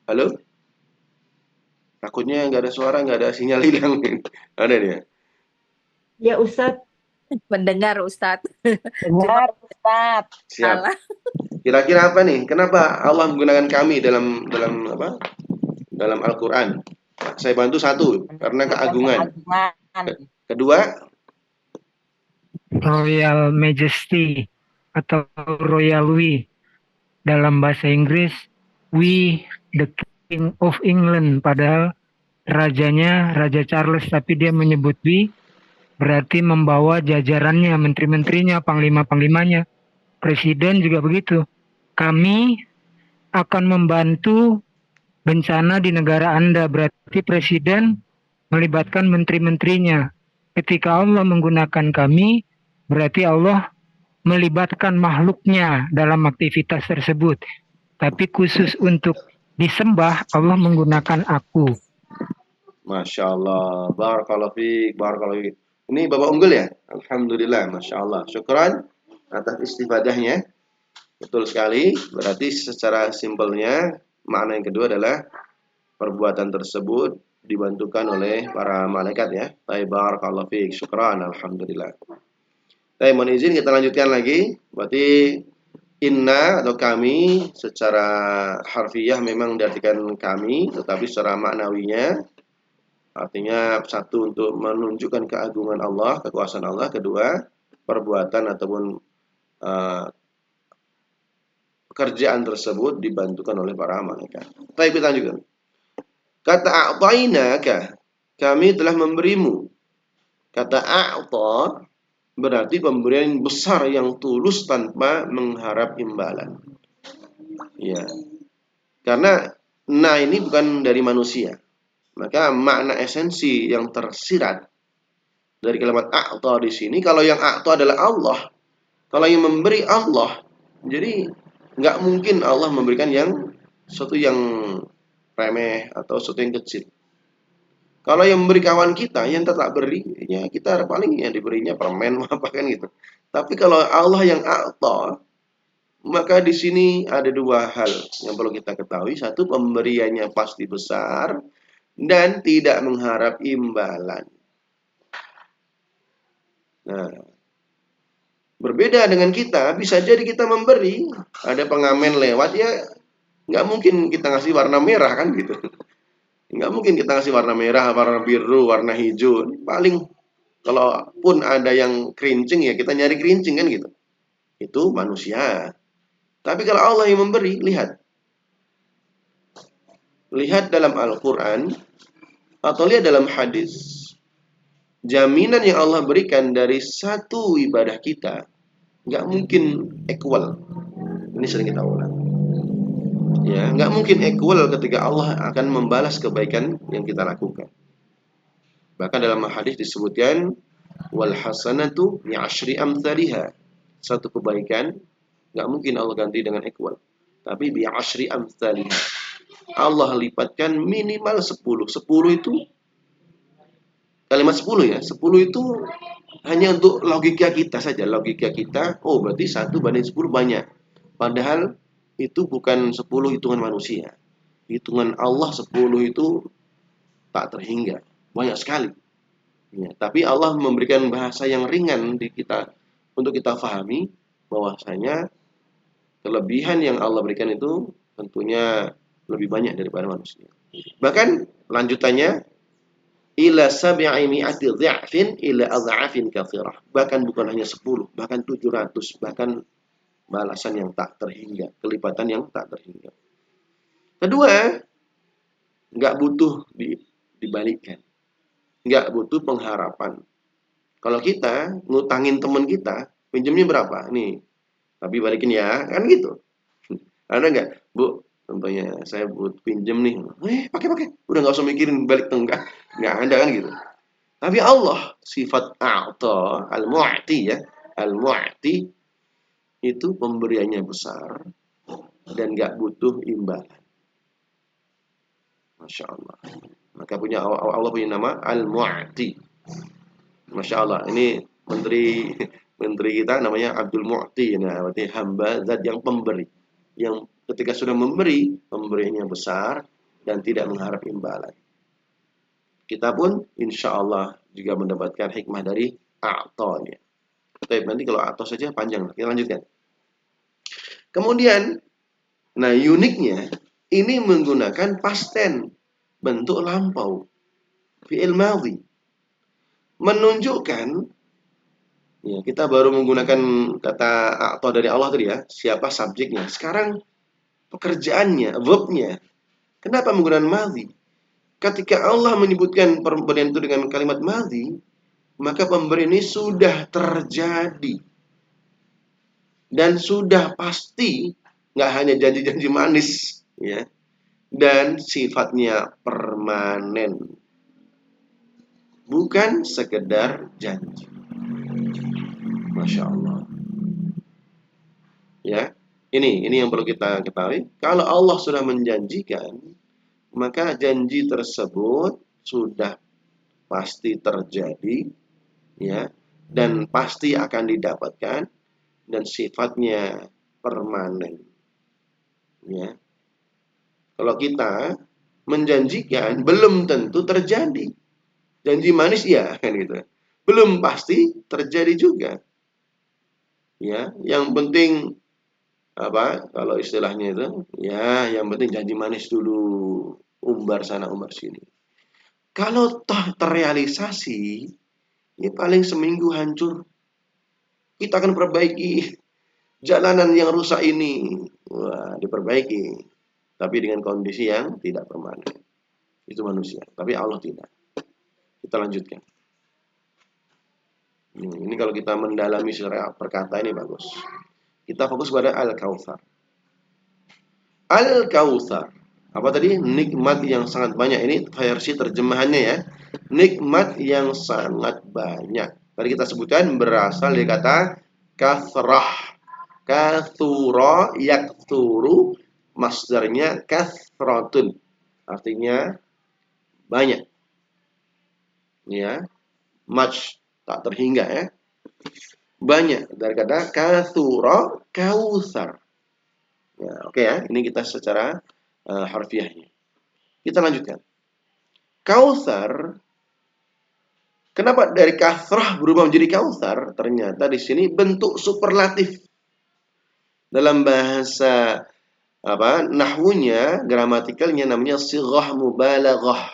Halo? Takutnya nggak ada suara, nggak ada sinyal hilang. Ada dia. Ya Ustadz. Mendengar Ustadz. Dengar, Ustaz. Siap. Salah. Kira-kira apa nih? Kenapa Allah menggunakan kami dalam apa? Dalam Al-Qur'an? Saya bantu satu, karena keagungan. Kedua, Royal Majesty atau Royal We. Dalam bahasa Inggris, we the King of England. Padahal rajanya Raja Charles, tapi dia menyebut we, berarti membawa jajarannya, menteri-menterinya, panglima-panglimanya. Presiden juga begitu. Kami akan membantu bencana di negara Anda. Berarti presiden melibatkan menteri-menterinya. Ketika Allah menggunakan kami, berarti Allah melibatkan makhluknya dalam aktivitas tersebut. Tapi khusus untuk disembah, Allah menggunakan aku. Masya Allah, barakallahu fiik, barakallahu fiik. Ini Bapak unggul ya? Alhamdulillah, Masya Allah. Syukran atas istifadahnya. Betul sekali, berarti secara simpelnya, makna yang kedua adalah perbuatan tersebut dibantukan oleh para malaikat ya. Baik, barakallahu fiik, syukran, alhamdulillah. Baik, mohon izin kita lanjutkan lagi. Berarti inna atau kami secara harfiah memang diartikan kami, tetapi secara maknawinya Artinya satu untuk menunjukkan keagungan Allah, kekuasaan Allah. Kedua, perbuatan ataupun eh, pekerjaan tersebut dibantukan oleh para malaikat. Baik, kita lanjutkan. Kata a'tainaka, kami telah memberimu. Kata a'ta berarti pemberian besar yang tulus tanpa mengharap imbalan. Ya. Karena ini bukan dari manusia. Maka makna esensi yang tersirat dari kalimat a'ta di sini, kalau yang a'ta adalah Allah, kalau yang memberi Allah, jadi nggak mungkin Allah memberikan yang sesuatu yang remeh atau sesuatu yang kecil. Kalau yang memberi kawan kita, yang tetap beri, ya kita paling yang diberinya permen apa kan gitu. Tapi kalau Allah yang a'ta, maka di sini ada dua hal yang perlu kita ketahui. Satu, pemberiannya pasti besar dan tidak mengharap imbalan. Nah, berbeda dengan kita, bisa jadi kita memberi, ada pengamen lewat, ya nggak mungkin kita ngasih warna merah kan gitu. Nggak mungkin kita ngasih warna merah, warna biru, warna hijau. Paling kalaupun ada yang kerincing, ya kita nyari kerincing kan gitu. Itu manusia. Tapi kalau Allah yang memberi, lihat. Lihat dalam Al-Quran, atau lihat dalam hadis. Jaminan yang Allah berikan dari satu ibadah kita, nggak mungkin equal. Ini sering kita ulang. Ya, nggak mungkin equal ketika Allah akan membalas kebaikan yang kita lakukan. Bahkan dalam hadis disebutkan wal hasanatu bi'asyri amthaliha. Satu kebaikan nggak mungkin Allah ganti dengan equal, tapi bi'asyri amthaliha. Allah lipatkan minimal 10. 10 itu kalimat 10 ya. 10 itu hanya untuk logika kita saja. Logika kita, oh berarti 1 banding 10 banyak. Padahal itu bukan 10 hitungan manusia. Hitungan Allah 10 itu tak terhingga. Banyak sekali. Ya, tapi Allah memberikan bahasa yang ringan di kita untuk kita fahami bahwasanya kelebihan yang Allah berikan itu tentunya lebih banyak daripada manusia. Bahkan lanjutannya ila sab'i mi'ati dhi'fin ila adha'afin katsirah. Bahkan bukan hanya 10, bahkan 700, bahkan balasan yang tak terhingga, kelipatan yang tak terhingga. Kedua, nggak butuh dibalikkan. Nggak butuh pengharapan. Kalau kita ngutangin teman kita, pinjamnya berapa? Nih, tapi balikin ya, kan gitu. Ada nggak? Bu, contohnya saya buat pinjam nih. Pakai. Udah nggak usah mikirin balik tengah. Nggak ada kan gitu. Tapi Allah, sifat a'ta, al-mu'ti ya. Al-mu'ti itu pemberiannya besar dan nggak butuh imbalan. Masya Allah. Maka Allah punya nama Al-Mu'ti. Masya Allah. Ini menteri kita namanya Abdul Mu'ti. Nah, berarti hamba zat yang pemberi. Yang ketika sudah memberi, pemberiannya besar dan tidak mengharap imbalan. Kita pun insya Allah juga mendapatkan hikmah dari a'tanya. Tapi nanti kalau a'ta saja panjang. Kita lanjutkan. Kemudian, nah uniknya ini menggunakan past tense, bentuk lampau, fi'il madhi, menunjukkan ya kita baru menggunakan kata a'ta dari Allah tadi ya, siapa subjeknya. Sekarang pekerjaannya, verbnya. Kenapa menggunakan madhi? Ketika Allah menyebutkan pemberian itu dengan kalimat madhi, maka pemberian ini sudah terjadi dan sudah pasti, nggak hanya janji-janji manis ya, dan sifatnya permanen, bukan sekedar janji. Masya Allah. Ya, ini yang perlu kita ketahui. Kalau Allah sudah menjanjikan, maka janji tersebut sudah pasti terjadi, ya, dan pasti akan didapatkan, dan sifatnya permanen. Ya, kalau kita menjanjikan, belum tentu terjadi. Janji manis ya, kan gitu. Belum pasti terjadi juga. Ya, yang penting apa? Kalau istilahnya itu, ya, yang penting janji manis dulu, umbar sana umbar sini. Kalau toh terrealisasi, ya paling seminggu hancur. Kita akan perbaiki jalanan yang rusak ini. Wah, diperbaiki. Tapi dengan kondisi yang tidak permanen. Itu manusia. Tapi Allah tidak. Kita lanjutkan. Ini kalau kita mendalami secara perkata ini bagus. Kita fokus pada Al-Kautsar. Al-Kautsar. Apa tadi? Nikmat yang sangat banyak. Ini versi terjemahannya ya. Nikmat yang sangat banyak. Tadi kita sebutkan berasal dari kata kathrah. Kathura yakthuru, masdarnya kathratun. Artinya banyak. Ya. Much, tak terhingga ya. Banyak dari kata kathura kautsar. Ya, oke ya. Ini kita secara harfiahnya. Kita lanjutkan. Kautsar. Kenapa dari kathrah berubah menjadi kautsar? Ternyata di sini bentuk superlatif. Dalam bahasa nahwunya, gramatikalnya namanya sighah mubalaghah,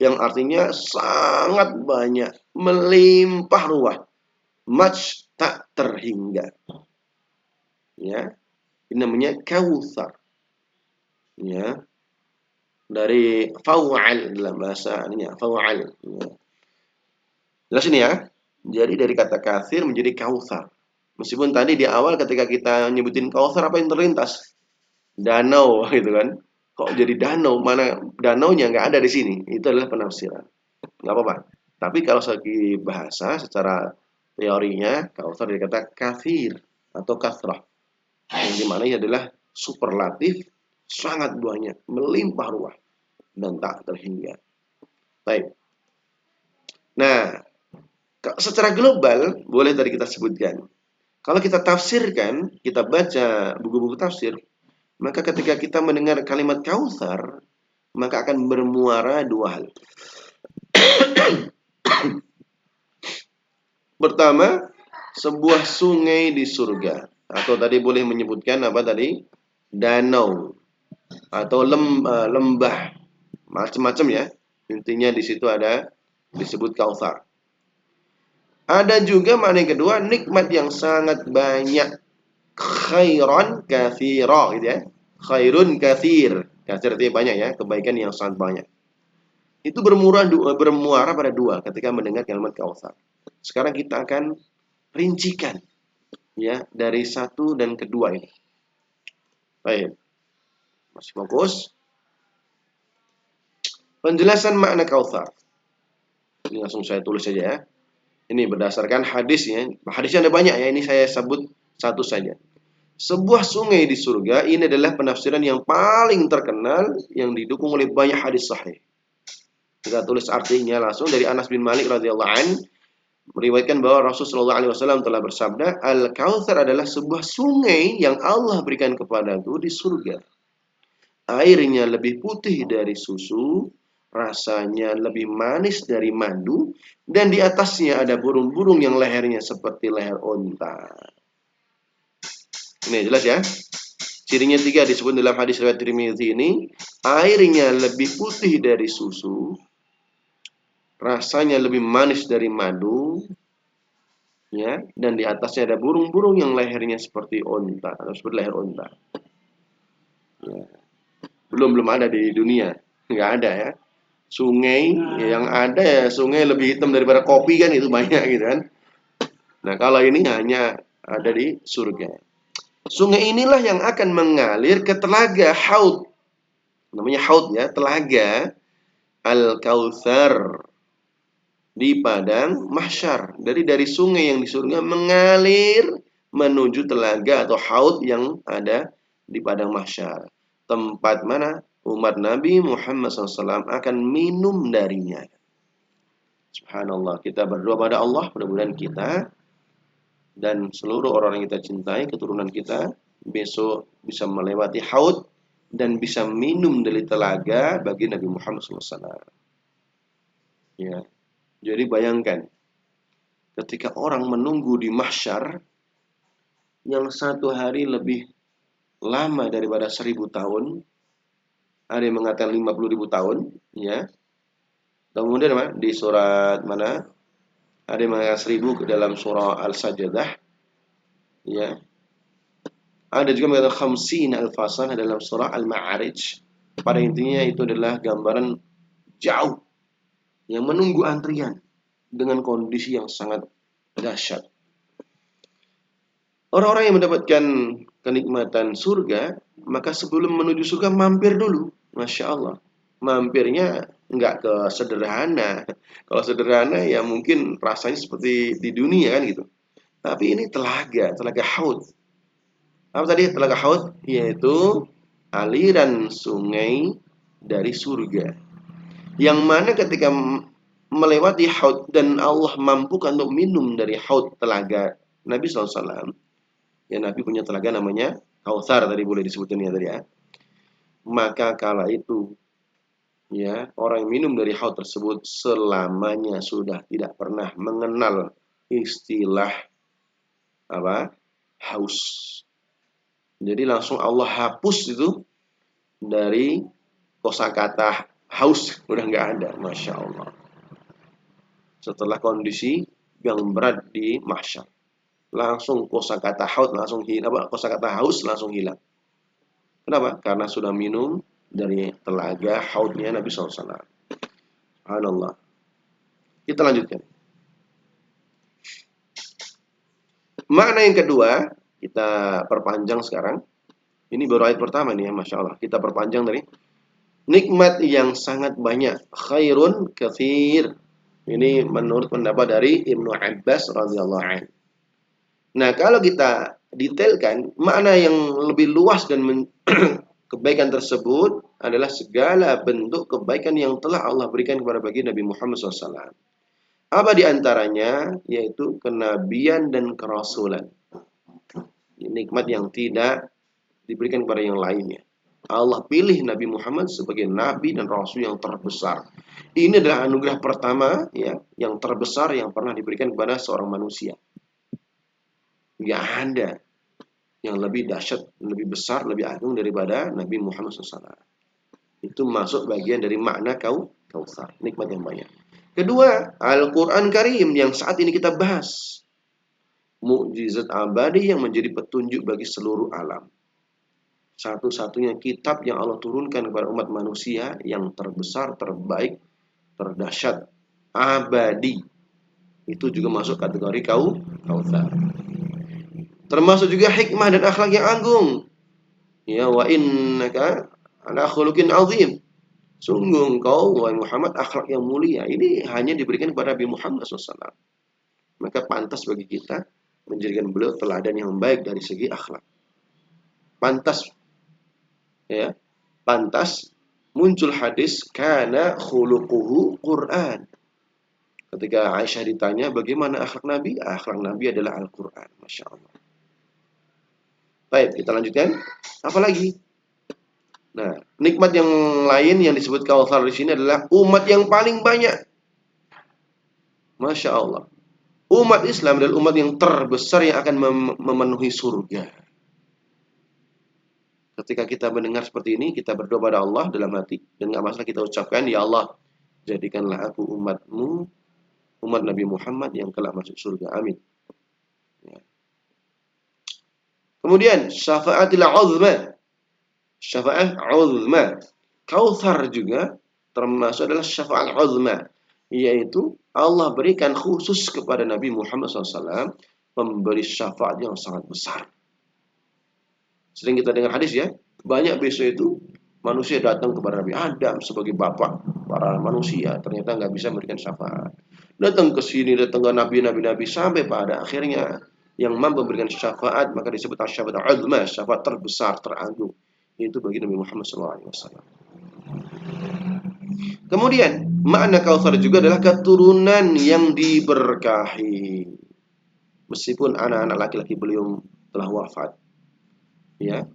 yang artinya sangat banyak, melimpah ruah, much, tak terhingga. Ya, ini namanya kautsar. Ya, dari faw'al dalam bahasanya, faw'al. Ya. Jelas ini ya. Jadi dari kata katsir menjadi kautsar. Meskipun tadi di awal ketika kita nyebutin kautsar, apa yang terlintas? Danau gitu kan. Kok jadi danau? Mana danaunya nggak ada di sini. Itu adalah penafsiran. Nggak apa-apa. Tapi kalau segi bahasa secara teorinya, kautsar dari kata katsir atau kathrah. Yang dimana ini adalah superlatif, sangat banyak, melimpah ruah dan tak terhingga. Baik. Nah, secara global boleh tadi kita sebutkan. Kalau kita tafsirkan, kita baca buku-buku tafsir, maka ketika kita mendengar kalimat kautsar, maka akan bermuara dua hal. Pertama, sebuah sungai di surga. Atau tadi boleh menyebutkan apa tadi? Danau. Atau lembah. Macam-macam ya. Intinya di situ ada disebut kautsar. Ada juga makna yang kedua, nikmat yang sangat banyak. Khairan katsira gitu ya. Khairun katsir. Katsir artinya banyak ya, kebaikan yang sangat banyak. Itu bermuara pada dua ketika mendengar kalimat kautsar. Sekarang kita akan rincikan ya dari satu dan kedua ini. Baik. Masih fokus. Penjelasan makna kautsar. Ini langsung saya tulis saja ya. Ini berdasarkan hadisnya. Hadisnya ada banyak ya, ini saya sebut satu saja. Sebuah sungai di surga, ini adalah penafsiran yang paling terkenal yang didukung oleh banyak hadis sahih. Kita tulis artinya langsung dari Anas bin Malik radhiyallahu an, meriwayatkan bahwa Rasulullah SAW telah bersabda, Al-Kautsar adalah sebuah sungai yang Allah berikan kepadaku di surga. Airnya lebih putih dari susu, rasanya lebih manis dari madu, dan di atasnya ada burung-burung yang lehernya seperti leher onta. Ini jelas ya. Cirinya 3 disebut dalam hadis riwayat Tirmidzi ini. Airnya lebih putih dari susu, rasanya lebih manis dari madu, ya, dan di atasnya ada burung-burung yang lehernya seperti onta, atau seperti leher onta. Ya. Belum ada di dunia, nggak ada ya. Sungai yang ada ya sungai lebih hitam daripada kopi kan, itu banyak gitu kan. Nah kalau ini hanya ada di surga. Sungai inilah yang akan mengalir ke telaga haud. Namanya haud ya, telaga Al-Kautsar di padang mahsyar. Dari sungai yang di surga mengalir menuju telaga atau haud yang ada di padang mahsyar. Tempat mana umat Nabi Muhammad SAW akan minum darinya. Subhanallah, kita berdoa pada Allah, mudah-mudahan kita dan seluruh orang yang kita cintai, keturunan kita, besok bisa melewati haud dan bisa minum dari telaga bagi Nabi Muhammad SAW. Ya, jadi bayangkan, ketika orang menunggu di mahsyar, yang satu hari lebih lama daripada 1000 tahun, ada yang mengatakan 50.000 tahun, ya. Kemudian apa? Di surat mana? Ada yang mengatakan 1000 ke dalam surah Al-Sajdah, ya. Ada juga mengatakan khamsin alfasan dalam surah Al-Ma'arij. Pada intinya itu adalah gambaran jauh yang menunggu antrian dengan kondisi yang sangat dahsyat. Orang-orang yang mendapatkan kenikmatan surga, maka sebelum menuju surga mampir dulu. Masya Allah. Mampirnya nggak ke sederhana. Kalau sederhana ya mungkin rasanya seperti di dunia kan gitu. Tapi ini telaga haud. Apa tadi telaga haud? Yaitu aliran sungai dari surga. Yang mana ketika melewati haud dan Allah mampukan untuk minum dari haud telaga Nabi SAW. Ya, Nabi punya telaga namanya Kautsar, tadi boleh disebutin ya tadi ya. Maka kala itu ya, orang yang minum dari haud tersebut selamanya sudah tidak pernah mengenal istilah apa? Haus. Jadi langsung Allah hapus itu dari kosakata haus, udah nggak ada, Masya Allah. Setelah kondisi yang berat di mahsyar, langsung kosakata haud langsung hilang, kosakata haus langsung hilang. Kenapa? Karena sudah minum dari telaga haudnya Nabi SAW. Subhanallah. Kita lanjutkan. Makna yang kedua, kita perpanjang sekarang. Ini baru ayat pertama nih ya, Masya Allah. Kita perpanjang dari nikmat yang sangat banyak. Khairun katsir. Ini menurut pendapat dari Ibnu Abbas radhiyallahu anhu. Nah, kalau kita detailkan, makna yang lebih luas dan kebaikan tersebut adalah segala bentuk kebaikan yang telah Allah berikan kepada bagi Nabi Muhammad SAW. Apa diantaranya? Yaitu kenabian dan kerasulan. Nikmat yang tidak diberikan kepada yang lainnya. Allah pilih Nabi Muhammad sebagai nabi dan rasul yang terbesar. Ini adalah anugerah pertama ya, yang terbesar yang pernah diberikan kepada seorang manusia. Gak ada yang lebih dahsyat, lebih besar, lebih agung daripada Nabi Muhammad SAW. Itu masuk bagian dari makna Kautsar, nikmat yang banyak. Kedua, Al-Quran Karim yang saat ini kita bahas. Mukjizat abadi yang menjadi petunjuk bagi seluruh alam. Satu-satunya kitab yang Allah turunkan kepada umat manusia yang terbesar, terbaik, terdahsyat, abadi. Itu juga masuk kategori Kautsar. Termasuk juga hikmah dan akhlak yang agung. Ya, wa innaka ala khuluqin azim. Sungguh engkau wahai Muhammad akhlak yang mulia. Ini hanya diberikan kepada Nabi Muhammad SAW. Maka pantas bagi kita menjadikan beliau teladan yang baik dari segi akhlak. Pantas ya, pantas muncul hadis kana khuluquhu Quran. Ketika Aisyah ditanya bagaimana akhlak Nabi? Akhlak Nabi adalah Al-Quran. Masya Allah. Baik, kita lanjutkan. Apalagi? Nah, nikmat yang lain yang disebut Kautsar di sini adalah umat yang paling banyak. Masya Allah. Umat Islam adalah umat yang terbesar yang akan memenuhi surga. Ketika kita mendengar seperti ini, kita berdoa pada Allah dalam hati. Dan gak masalah kita ucapkan, ya Allah, jadikanlah aku umatmu, umat Nabi Muhammad yang kelak masuk surga. Amin. Ya. Kemudian, syafa'atil uzma. Syafa'at uzma. Kautsar juga termasuk adalah syafa'at uzma. Yaitu Allah berikan khusus kepada Nabi Muhammad SAW memberi syafaat yang sangat besar. Sering kita dengar hadis ya, banyak besok itu manusia datang kepada Nabi Adam sebagai bapak para manusia, ternyata nggak bisa memberikan syafaat. Datang ke sini, datang ke nabi-nabi sampai pada akhirnya yang mampu memberikan syafaat maka disebut syafaat uzma, syafaat terbesar, teragung. Itu bagi Nabi Muhammad SAW. Kemudian makna Kautsar juga adalah keturunan yang diberkahi. Meskipun anak-anak laki-laki beliau telah wafat, ya,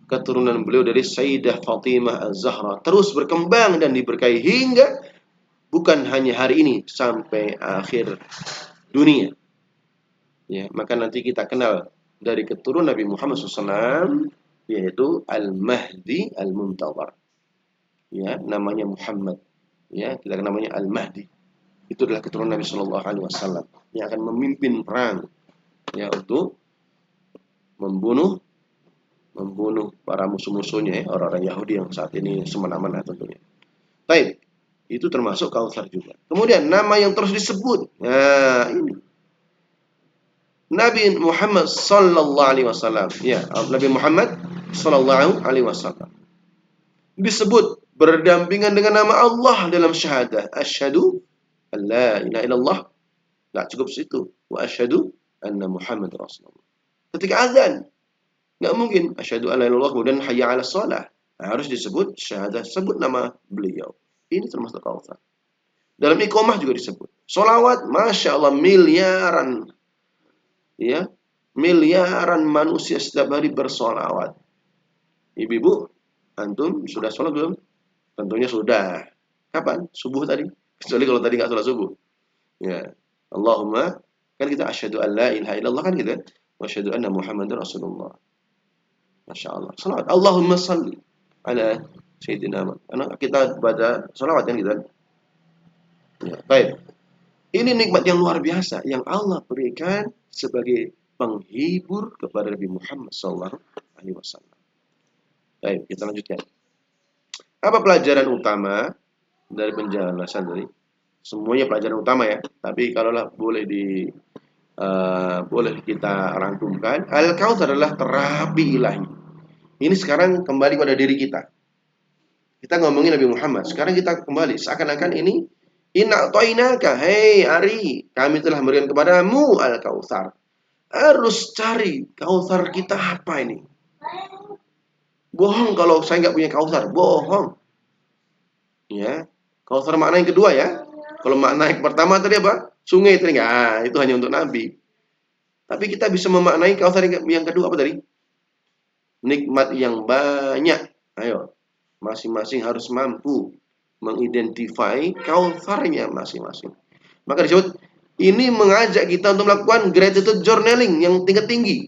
keturunan beliau dari Sayyidah Fatimah Az-Zahra terus berkembang dan diberkahi hingga bukan hanya hari ini sampai akhir dunia. Ya, maka nanti kita kenal dari keturunan Nabi Muhammad SAW yaitu Al-Mahdi Al-Muntadhar. Ya, namanya Muhammad. Ya, kita namanya Al-Mahdi. Itu adalah keturunan Nabi Shallallahu Alaihi Wasallam yang akan memimpin perang, ya, untuk membunuh para musuh-musuhnya, ya, orang-orang Yahudi yang saat ini semena-mena tentunya. Baik, itu termasuk Kautsar juga. Kemudian nama yang terus disebut, nah ini Nabi Muhammad Sallallahu Alaihi Wasallam, ya, Nabi Muhammad Sallallahu Alaihi Wasallam disebut berdampingan dengan nama Allah dalam syahadah. Asyhadu an la ilaha illallah. Nggak cukup situ. Wa asyhadu anna Muhammad Rasulullah. Ketika azan, nggak mungkin asyhadu an la ilaha illallah kemudian hayya 'alas shalah. Harus disebut syahadah, sebut nama beliau. Ini termasuk Kautsar. Dalam iqamah juga disebut. Sholawat, masya Allah, miliaran, ya, miliaran manusia setiap hari bersolawat. Ibu-ibu, antum sudah sholat belum? Tentunya sudah. Kapan? Subuh tadi. Kecuali kalau tadi nggak sholat subuh. Ya, Allahumma, kan kita asyhadu an la ilaha illallah kan gitu. Wa asyhadu anna Muhammadar Rasulullah. Masya Allah. Salawat. Allahumma salli ala Sayyidina Muhammad. Karena kita baca salawat kan gitu. Ya, baik. Ini nikmat yang luar biasa yang Allah berikan sebagai penghibur kepada Nabi Muhammad sallallahu alaihi wasallam. Baik, kita lanjutkan. Apa pelajaran utama dari penjelasan tadi? Semuanya pelajaran utama ya. Tapi kalaulah boleh boleh kita rangkumkan, Al-Kautsar adalah terapi ilahi. Ini sekarang kembali pada diri kita. Kita ngomongin Nabi Muhammad. Sekarang kita kembali seakan-akan ini inna a'tainaka, hei Ari, kami telah memberikan kepadamu Al-Kautsar. Harus cari Kautsar kita apa ini? Bohong kalau saya nggak punya Kautsar, bohong. Ya, Kautsar makna yang kedua ya. Kalau makna yang pertama tadi apa? Sungai tadi enggak, itu hanya untuk Nabi. Tapi kita bisa memaknai Kautsar yang kedua apa tadi? Nikmat yang banyak. Ayo, masing-masing harus mampu mengidentifikasi Kautsarnya masing-masing. Maka disebut ini mengajak kita untuk melakukan gratitude journaling yang tingkat tinggi.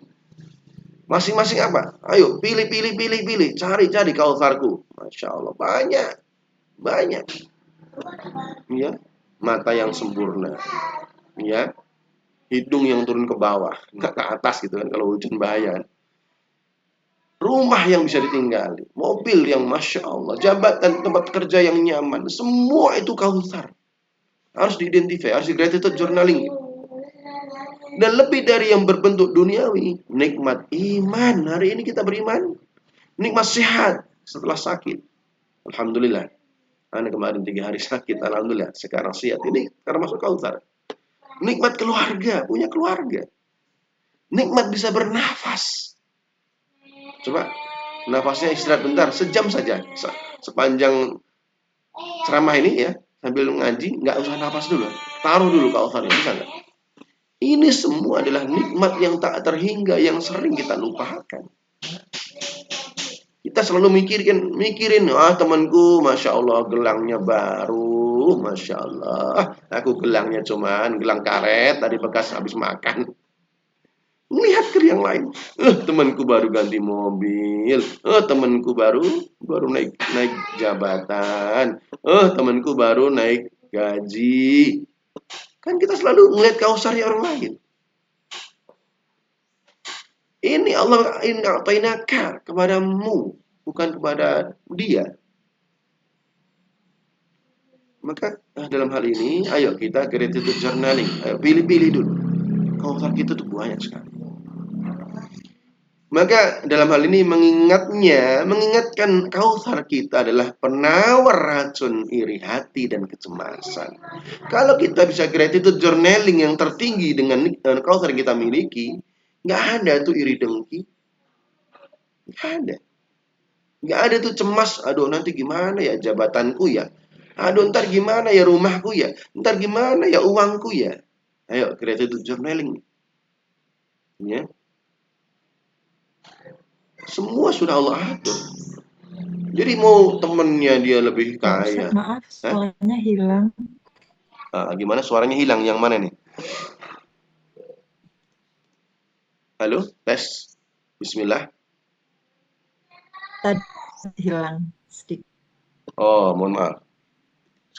Masing-masing apa? Ayo, pilih, cari Kautsarku. Masya Allah, banyak. Ya, mata yang sempurna, ya, hidung yang turun ke bawah, nggak ke atas gitu kan kalau hujan bahaya. Rumah yang bisa ditinggali, mobil yang masya Allah, jabatan, tempat kerja yang nyaman, semua itu Kautsar. Harus diidentifikasi, harus di gratitude journaling. Dan lebih dari yang berbentuk duniawi, nikmat iman. Hari ini kita beriman, nikmat sehat setelah sakit. Alhamdulillah. Anda kemarin 3 hari sakit, alhamdulillah. Sekarang sehat. Ini karena masuk Kautsar. Nikmat keluarga, punya keluarga. Nikmat bisa bernafas. Coba, nafasnya istirahat bentar, sejam saja. Sepanjang ceramah ini ya, sambil ngaji, nggak usah nafas dulu. Taruh dulu Kautsarnya, bisa nggak? Ini semua adalah nikmat yang tak terhingga, yang sering kita lupakan. Kita selalu mikirin, temanku, masya Allah, gelangnya baru, masya Allah. Aku gelangnya cuman gelang karet, tadi bekas habis makan. Lihat ke yang lain, temanku baru ganti mobil, temanku baru naik jabatan, temanku baru naik gaji. Kan kita selalu ngelihat Kautsarnya orang lain. Ini Allah in'atainaka kepadamu, bukan kepada dia. Maka dalam hal ini, ayo kita gratitude journaling. Ayo pilih dulu. Kautsar kita tuh banyak sekali. Maka dalam hal ini mengingatkan Kautsar kita adalah penawar racun iri hati dan kecemasan. Kalau kita bisa gratitude journaling yang tertinggi dengan Kautsar yang kita miliki, nggak ada tuh iri dengki, nggak ada. Nggak ada tuh cemas, aduh nanti gimana ya jabatanku ya, aduh ntar gimana ya rumahku ya, ntar gimana ya uangku ya. Ayo gratitude journaling, ya. Semua sudah Allah atur. Jadi mau temennya dia lebih kaya. Maaf, suaranya hilang. Gimana suaranya hilang? Yang mana nih? Halo, tes. Bismillah. Tadi hilang sedikit. Oh, mohon maaf.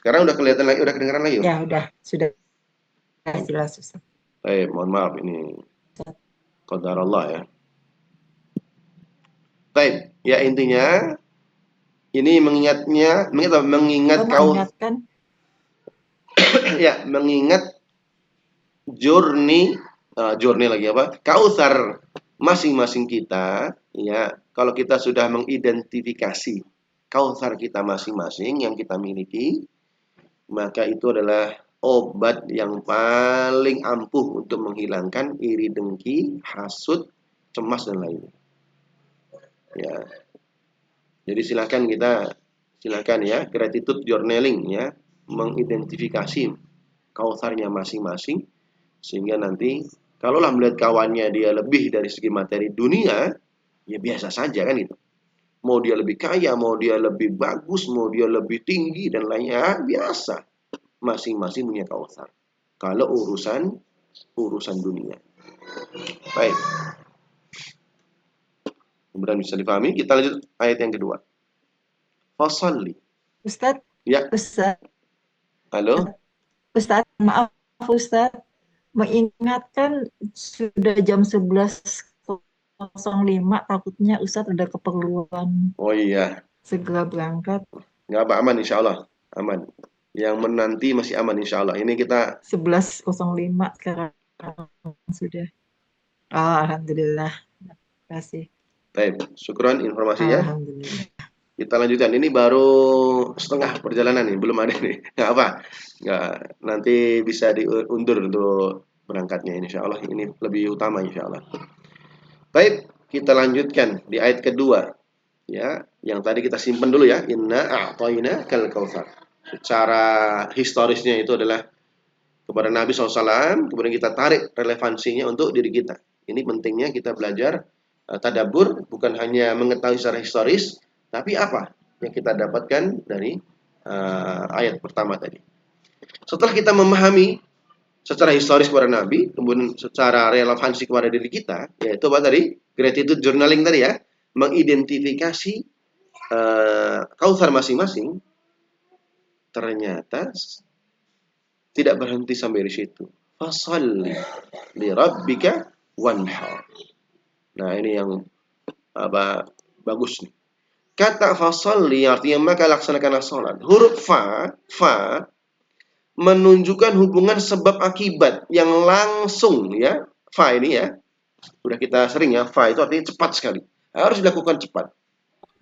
Sekarang udah kelihatan lagi, udah kedengeran lagi. Ya, udah. Sudah jelas, Ustaz. Mohon maaf ini qadarullah ya. Baik, ya intinya ini mengingat Kita mengingatkan ya, mengingat journey lagi apa? Kautsar masing-masing kita, ya. Kalau kita sudah mengidentifikasi kautsar kita masing-masing yang kita miliki, maka itu adalah obat yang paling ampuh untuk menghilangkan iri dengki, hasud, cemas dan lainnya. Ya. Jadi silakan ya, gratitude journaling ya, mengidentifikasi kautsarnya masing-masing sehingga nanti kalaulah melihat kawannya dia lebih dari segi materi dunia, ya biasa saja kan itu. Mau dia lebih kaya, mau dia lebih bagus, mau dia lebih tinggi dan lainnya, biasa. Masing-masing punya kautsar. Kalau urusan dunia. Baik. Kemudian bisa dipahami, kita lanjut ayat yang kedua. Fasalli. Ustaz. Ya. Ustaz. Halo. Ustaz, maaf Ustaz. Mengingatkan sudah jam 11.05, takutnya Ustaz ada keperluan. Oh iya. Segera berangkat. Nggak apa, aman insya Allah. Aman. Yang menanti masih aman insya Allah. Ini kita 11.05 sekarang sudah. Oh, alhamdulillah. Terima kasih. baik. Syukron informasinya. Alhamdulillah. Kita lanjutkan. Ini baru setengah perjalanan nih, belum ada nih. Nggak apa. Nggak, nanti bisa diundur untuk berangkatnya insya Allah. Ini lebih utama insya Allah. Baik, kita lanjutkan di ayat kedua. Ya, yang tadi kita simpan dulu ya. Inna a'tayna kal kautsar. Secara historisnya itu adalah kepada Nabi SAW, kemudian kita tarik relevansinya untuk diri kita. Ini pentingnya kita belajar tadabbur, bukan hanya mengetahui secara historis, tapi apa yang kita dapatkan dari ayat pertama tadi. Setelah kita memahami secara historis kepada Nabi, kemudian secara relevansi kepada diri kita, yaitu apa tadi? Gratitude journaling tadi ya, mengidentifikasi kautsar masing-masing, ternyata tidak berhenti sampai di situ. Fasalli li rabbika wanhar. Nah, ini yang bagus nih. Kata fasalli artinya maka laksanakanlah salat. Huruf fa menunjukkan hubungan sebab akibat yang langsung ya. Fa ini ya. Sudah kita sering ya, fa itu artinya cepat sekali. Harus dilakukan cepat.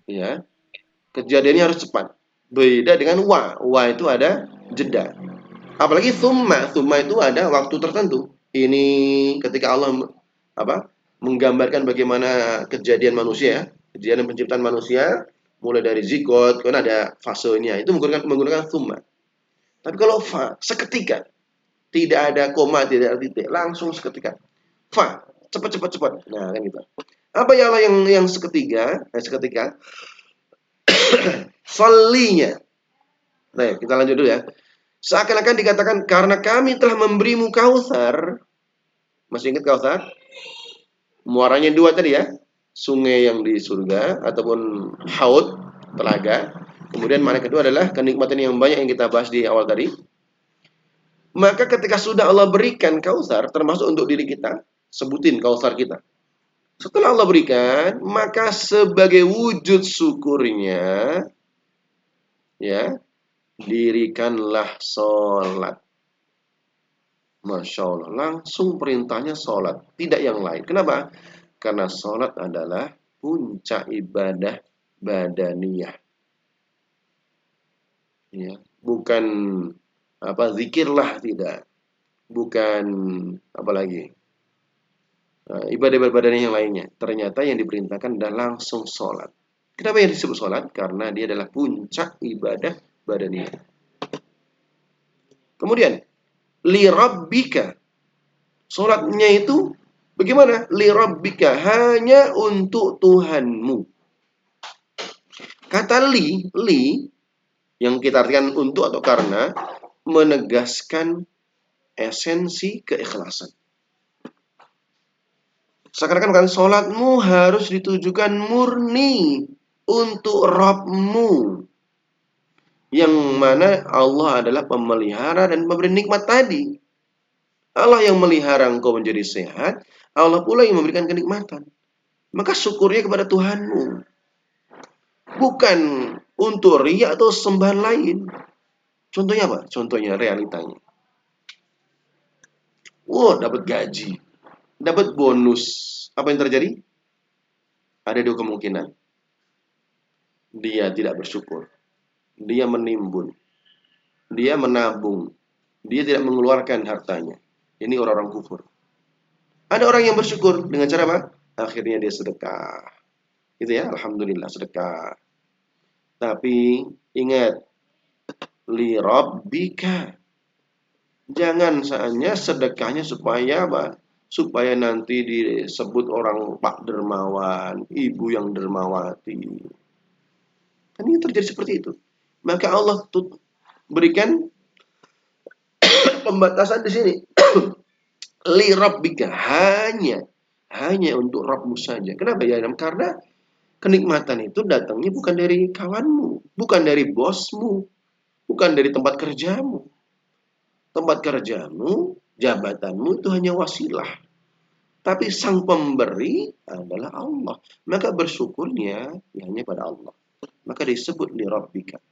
Ya. Kejadiannya harus cepat. Beda dengan wa. Wa itu ada jeda. Apalagi thumma itu ada waktu tertentu. Ini ketika Allah menggambarkan bagaimana kejadian manusia, kejadian penciptaan manusia, mulai dari zigot, kan ada fasenya, itu menggunakan thumma. Tapi kalau fa, seketika, tidak ada koma, tidak ada titik, langsung seketika. Fa, cepat. Nah, kan gitu. Apa ya Allah yang seketika? Sallinya. Nah, kita lanjut dulu ya. Seakan-akan dikatakan karena kami telah memberimu kautsar. Masih ingat kautsar? Muaranya dua tadi ya. Sungai yang di surga ataupun haud, telaga. Kemudian makna kedua adalah kenikmatan yang banyak yang kita bahas di awal tadi. Maka ketika sudah Allah berikan kautsar termasuk untuk diri kita, sebutin kautsar kita. Setelah Allah berikan, maka sebagai wujud syukurnya ya, dirikanlah sholat. Masya Allah, langsung perintahnya sholat, tidak yang lain. Kenapa? Karena sholat adalah puncak ibadah badaniyah. Ya, bukan zikirlah, tidak. Bukan apalagi ibadah badaniyah yang lainnya. Ternyata yang diperintahkan adalah langsung sholat. Kenapa yang disebut sholat? Karena dia adalah puncak ibadah badaniyah. Kemudian li rabbika. Salatnya itu bagaimana? Li rabbika, hanya untuk Tuhanmu. Kata li yang kita artikan untuk atau karena menegaskan esensi keikhlasan. Seakan-akan kan salatmu harus ditujukan murni untuk Rabbmu. Yang mana Allah adalah pemelihara dan pemberi nikmat tadi. Allah yang melihara engkau menjadi sehat, Allah pula yang memberikan kenikmatan. Maka syukurnya kepada Tuhanmu. Bukan untuk riya atau sembahan lain. Contohnya apa? Contohnya realitanya. Wow, dapat gaji. Dapat bonus. Apa yang terjadi? Ada dua kemungkinan. Dia tidak bersyukur. Dia menimbun. Dia menabung. Dia tidak mengeluarkan hartanya. Ini orang-orang kufur. Ada orang yang bersyukur dengan cara apa? Akhirnya dia sedekah. Gitu ya, alhamdulillah sedekah. Tapi ingat, li rabbika. Jangan hanya sedekahnya supaya apa? Supaya nanti disebut orang Pak Dermawan, Ibu yang dermawati. Kan ini terjadi seperti itu. Maka Allah berikan pembatasan di sini. Li rabbika, hanya untuk Rabbmu saja. Kenapa ya? Karena kenikmatan itu datangnya bukan dari kawanmu, bukan dari bosmu, bukan dari tempat kerjamu. Tempat kerjamu, jabatanmu itu hanya wasilah. Tapi sang pemberi adalah Allah. Maka bersyukurnya hanya pada Allah. Maka disebut li rabbika.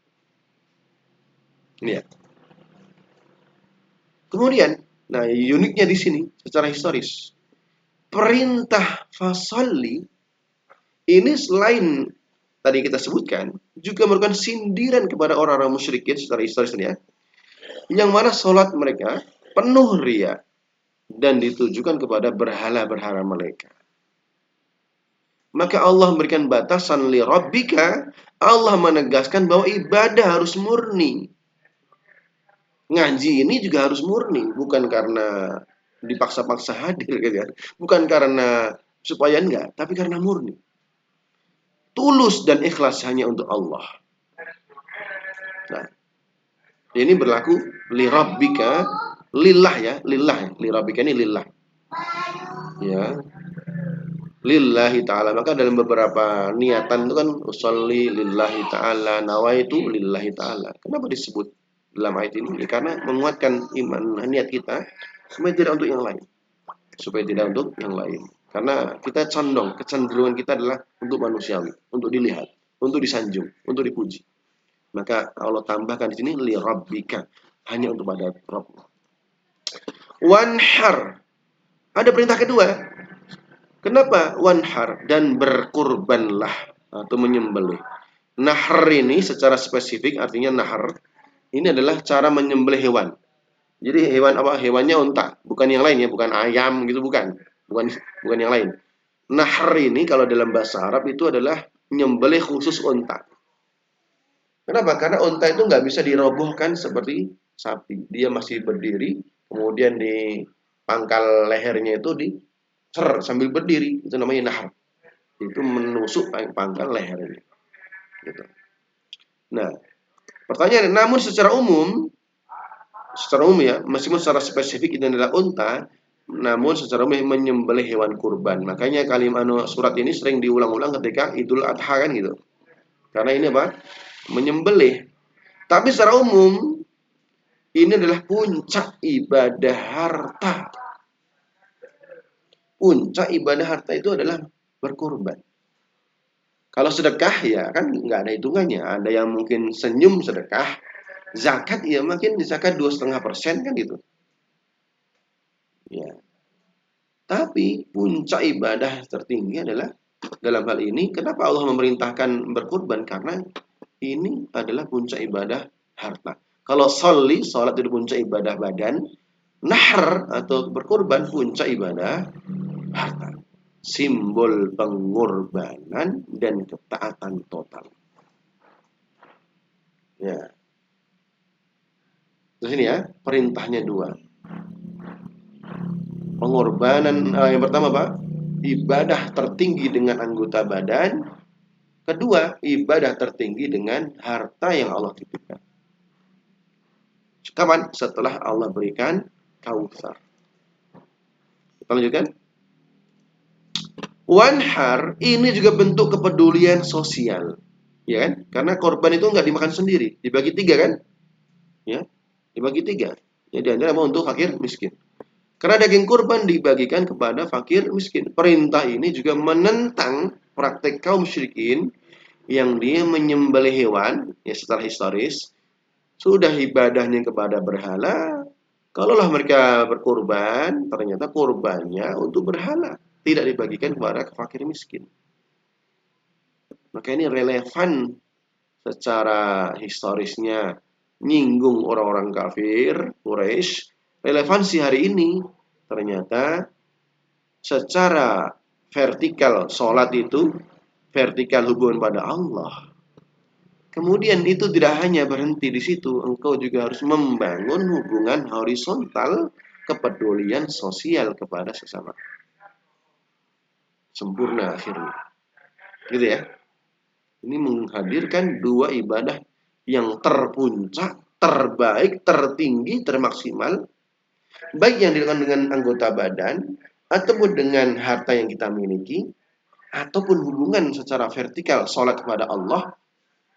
Lihat. Kemudian, nah uniknya di sini secara historis, perintah fasalli ini selain tadi kita sebutkan juga merupakan sindiran kepada orang-orang musyrikin secara historis ya, yang mana sholat mereka penuh riya dan ditujukan kepada berhala-berhala mereka. Maka Allah memberikan batasan li rabbika. Allah menegaskan bahwa ibadah harus murni. Ngaji ini juga harus murni, bukan karena dipaksa-paksa hadir gitu kan. Bukan karena supaya enggak, tapi karena murni. Tulus dan ikhlas hanya untuk Allah. Nah, ini berlaku li rabbika, lillah ya, lillah. Li rabbika ini lillah. Ya. Lillahi ta'ala. Maka dalam beberapa niatan itu kan usolli lillahi ta'ala, nawaitu lillahi ta'ala. Kenapa disebut dalam ayat ini? Karena menguatkan iman niat kita supaya tidak untuk yang lain. Supaya tidak untuk yang lain. Karena kita condong, kecenderungan kita adalah untuk manusiawi, untuk dilihat, untuk disanjung, untuk dipuji. Maka Allah tambahkan di sini li rabbika, hanya untuk pada Rabb. Wanhar. Ada perintah kedua. Kenapa wanhar? Dan berkurbanlah atau menyembelih. Nahar ini secara spesifik artinya nahar. Ini adalah cara menyembelih hewan. Jadi hewan apa? Hewannya unta, bukan yang lain ya, bukan ayam gitu, bukan yang lain. Nahar ini kalau dalam bahasa Arab itu adalah menyembelih khusus unta. Kenapa? Karena unta itu nggak bisa dirobohkan seperti sapi. Dia masih berdiri, kemudian di pangkal lehernya itu diser sambil berdiri. Itu namanya nahar. Itu menusuk pangkal lehernya. Gitu. Nah, pertanyaan, namun secara umum ya, meskipun secara spesifik ini adalah unta, namun secara umum menyembelih hewan kurban. Makanya kalimat surat ini sering diulang-ulang ketika Idul Adha kan gitu. Karena ini apa? Menyembelih. Tapi secara umum ini adalah puncak ibadah harta. Puncak ibadah harta itu adalah berkurban. Kalau sedekah ya kan nggak ada hitungannya. Ada yang mungkin senyum sedekah. Zakat ya mungkin zakat 2,5% kan gitu. Ya. Tapi puncak ibadah tertinggi adalah dalam hal ini kenapa Allah memerintahkan berkurban? Karena ini adalah puncak ibadah harta. Kalau sholat itu puncak ibadah badan, nahr atau berkurban puncak ibadah harta. Simbol pengorbanan dan ketaatan total. Ya. Terus ini ya, perintahnya dua. Pengorbanan yang pertama Pak, ibadah tertinggi dengan anggota badan. Kedua, ibadah tertinggi dengan harta yang Allah titipkan. Kapan? Setelah Allah berikan Kautsar. Kita lanjutkan. Wanhar ini juga bentuk kepedulian sosial. ya kan? Karena korban itu nggak dimakan sendiri, dibagi 3 kan? Ya, dibagi 3. Jadi Anda mau untuk fakir miskin. Karena daging kurban dibagikan kepada fakir miskin. Perintah ini juga menentang praktek kaum musyrikin yang dia menyembelih hewan, ya secara historis, sudah ibadahnya kepada berhala. Kalaulah mereka berkorban, ternyata korbannya untuk berhala, tidak dibagikan kepada fakir miskin. Maka ini relevan secara historisnya, nyinggung orang-orang kafir Quraisy. Relevansi hari ini, ternyata secara vertikal sholat itu, vertikal hubungan pada Allah. Kemudian itu tidak hanya berhenti di situ, engkau juga harus membangun hubungan horizontal, kepedulian sosial kepada sesama. Sempurna akhirnya. Gitu ya. Ini menghadirkan 2 ibadah yang terpuncak, terbaik, tertinggi, termaksimal, baik yang dilakukan dengan anggota badan, ataupun dengan harta yang kita miliki, ataupun hubungan secara vertikal, sholat kepada Allah,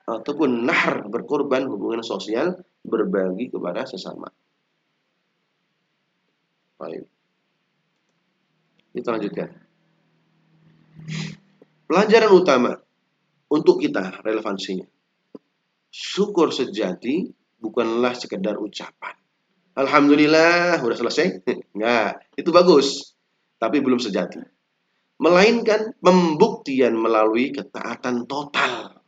ataupun nahr, berkorban, hubungan sosial, berbagi kepada sesama. Baik. Kita lanjutkan. Pelajaran utama untuk kita relevansinya. Syukur sejati bukanlah sekedar ucapan. Alhamdulillah, udah selesai? Enggak, itu bagus. Tapi belum sejati. Melainkan pembuktian melalui ketaatan total.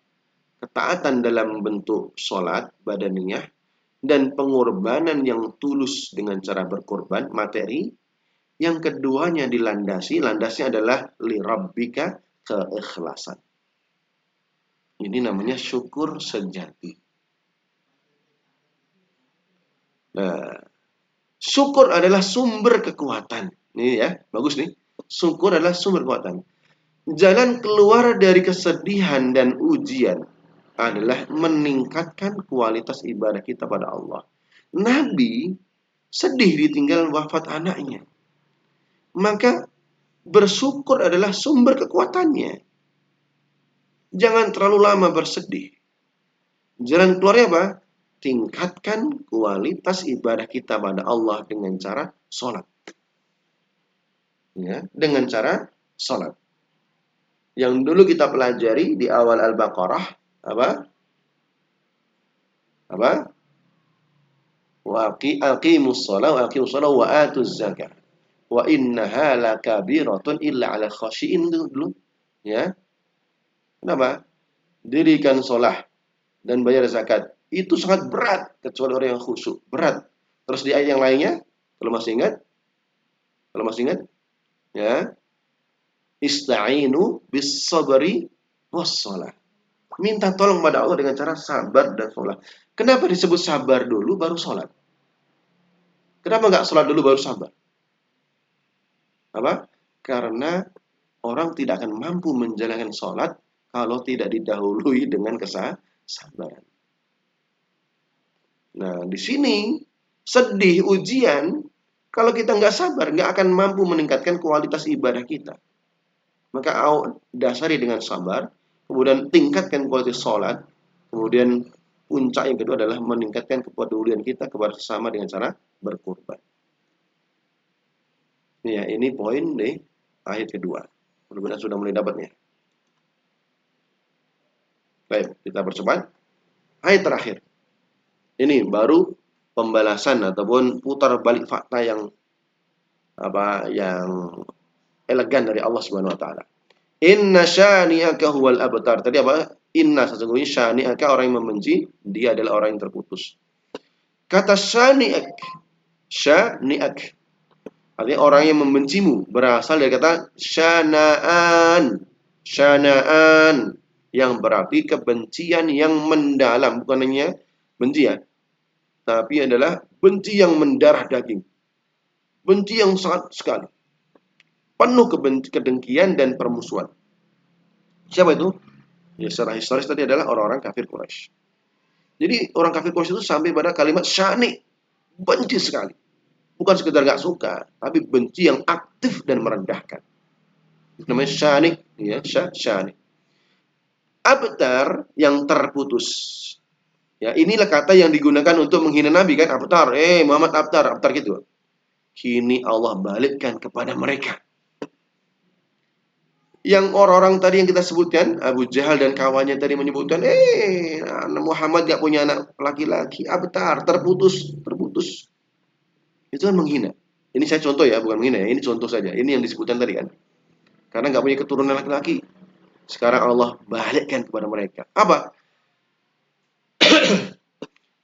Ketaatan dalam bentuk sholat, badaniyah, dan pengorbanan yang tulus dengan cara berkorban, materi. Yang keduanya landasnya adalah li rabbika, keikhlasan. Ini namanya syukur sejati. Nah, syukur adalah sumber kekuatan. Nih ya, bagus nih. Syukur adalah sumber kekuatan. Jalan keluar dari kesedihan dan ujian adalah meningkatkan kualitas ibadah kita pada Allah. Nabi sedih ditinggal wafat anaknya. Maka bersyukur adalah sumber kekuatannya. Jangan terlalu lama bersedih. Jalan keluarnya apa? Tingkatkan kualitas ibadah kita pada Allah dengan cara sholat. Ya, dengan cara sholat. Yang dulu kita pelajari di awal Al-Baqarah, apa? Apa? Wa aqimus shalah wa atuz zakah. Wa innaha lakabiratun illa 'ala khashiin dulu. Ya. Kenapa? Dirikan sholat dan bayar zakat. Itu sangat berat, kecuali orang yang khusyuk. Berat. Terus di ayat yang lainnya, kalau masih ingat, ya. Ista'inu bis sabri was shalah. Minta tolong pada Allah dengan cara sabar dan sholat. Kenapa disebut sabar dulu baru sholat? Kenapa nggak sholat dulu baru sabar? Apa? Karena orang tidak akan mampu menjalankan sholat kalau tidak didahului dengan kesabaran. Nah, di sini sedih, ujian, kalau kita nggak sabar, nggak akan mampu meningkatkan kualitas ibadah kita. Maka dasari dengan sabar, kemudian tingkatkan kualitas sholat, kemudian puncak yang kedua adalah meningkatkan kepedulian kita kepada sesama dengan cara berkorban. Ya, ini poin di ayat kedua. Mudah-mudahan sudah mulai dapatnya. Baik, kita percepat. Ayat terakhir. Ini baru pembalasan ataupun putar balik fakta yang elegan dari Allah Subhanahu wa taala. Inna syani'aka huwal abtar. Tadi apa? Inna, sesungguhnya syani'aka, orang yang membenci, dia adalah orang yang terputus. Kata syani'ak, artinya orang yang membencimu, berasal dari kata syana'an, yang berarti kebencian yang mendalam, bukan hanya benci ya, tapi adalah benci yang mendarah daging, benci yang sangat sekali, penuh kedengkian dan permusuhan. Siapa itu? Ya, secara historis tadi adalah orang-orang kafir Quraisy. Jadi orang kafir Quraisy itu sampai pada kalimat syani, benci sekali. Bukan sekedar gak suka, tapi benci yang aktif dan merendahkan. Namanya syani, ya, syani. Abtar yang terputus. Ya, inilah kata yang digunakan untuk menghina Nabi kan, abtar, Muhammad abtar, abtar gitu. Kini Allah balikkan kepada mereka. Yang orang-orang tadi yang kita sebutkan, Abu Jahal dan kawannya tadi menyebutkan, Muhammad gak punya anak laki-laki, abtar, terputus. Itu kan menghina. Ini saya contoh ya, bukan menghina ya, ini contoh saja. Ini yang disebutkan tadi kan. Karena gak punya keturunan laki-laki. Sekarang Allah balikkan kepada mereka. Apa?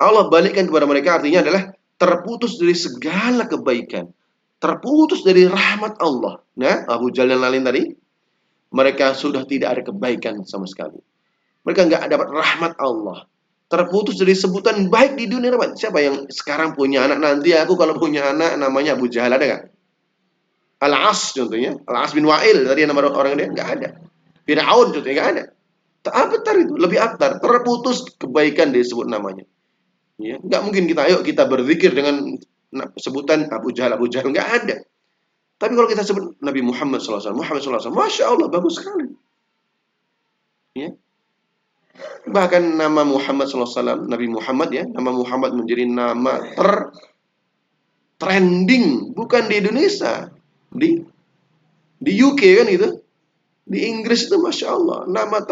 Allah balikkan kepada mereka artinya adalah terputus dari segala kebaikan. Terputus dari rahmat Allah. Nah, Abu Jahal dan lain tadi, mereka sudah tidak ada kebaikan sama sekali. Mereka nggak dapat rahmat Allah. Terputus dari sebutan baik di dunia. Siapa yang sekarang punya anak? Nanti aku kalau punya anak namanya Abu Jahal, ada nggak? Al-As contohnya. Al-As bin Wa'il. Tadi nama orang dia nggak ada. Fir'aun contohnya nggak ada. Abtar itu. Lebih abtar. Terputus kebaikan disebut namanya. Ya, nggak mungkin kita berzikir dengan sebutan Abu Jahal. Nggak ada. Tapi kalau kita sebut Nabi Muhammad SAW, Masya Allah, bagus sekali. Ya. Bahkan nama Muhammad SAW, Nabi Muhammad ya, nama Muhammad menjadi nama trending, bukan di Indonesia, di UK kan gitu, di Inggris itu Masya Allah, nama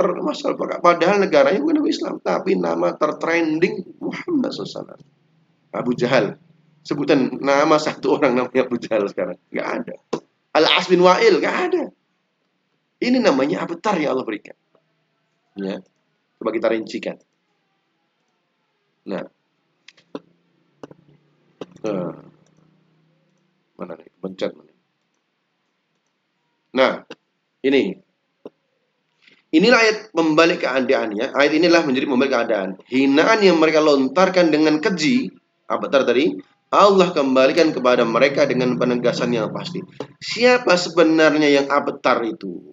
padahal negaranya bukan nama Islam, tapi nama tertrending Muhammad SAW. Abu Jahal, sebutan nama satu orang namanya Abu Jahal sekarang, nggak ada. Al-As bin Wa'il, nggak ada. Ini namanya abtar yang Allah berikan. Ya. Coba kita rincikan. Nah. Mana nih? Pencet. Nah, ini. Inilah ayat membalik keadaannya. Ayat inilah menjadi membalik keadaan. Hinaan yang mereka lontarkan dengan keji, abtar tadi, Allah kembalikan kepada mereka dengan penegasan yang pasti. Siapa sebenarnya yang abtar itu?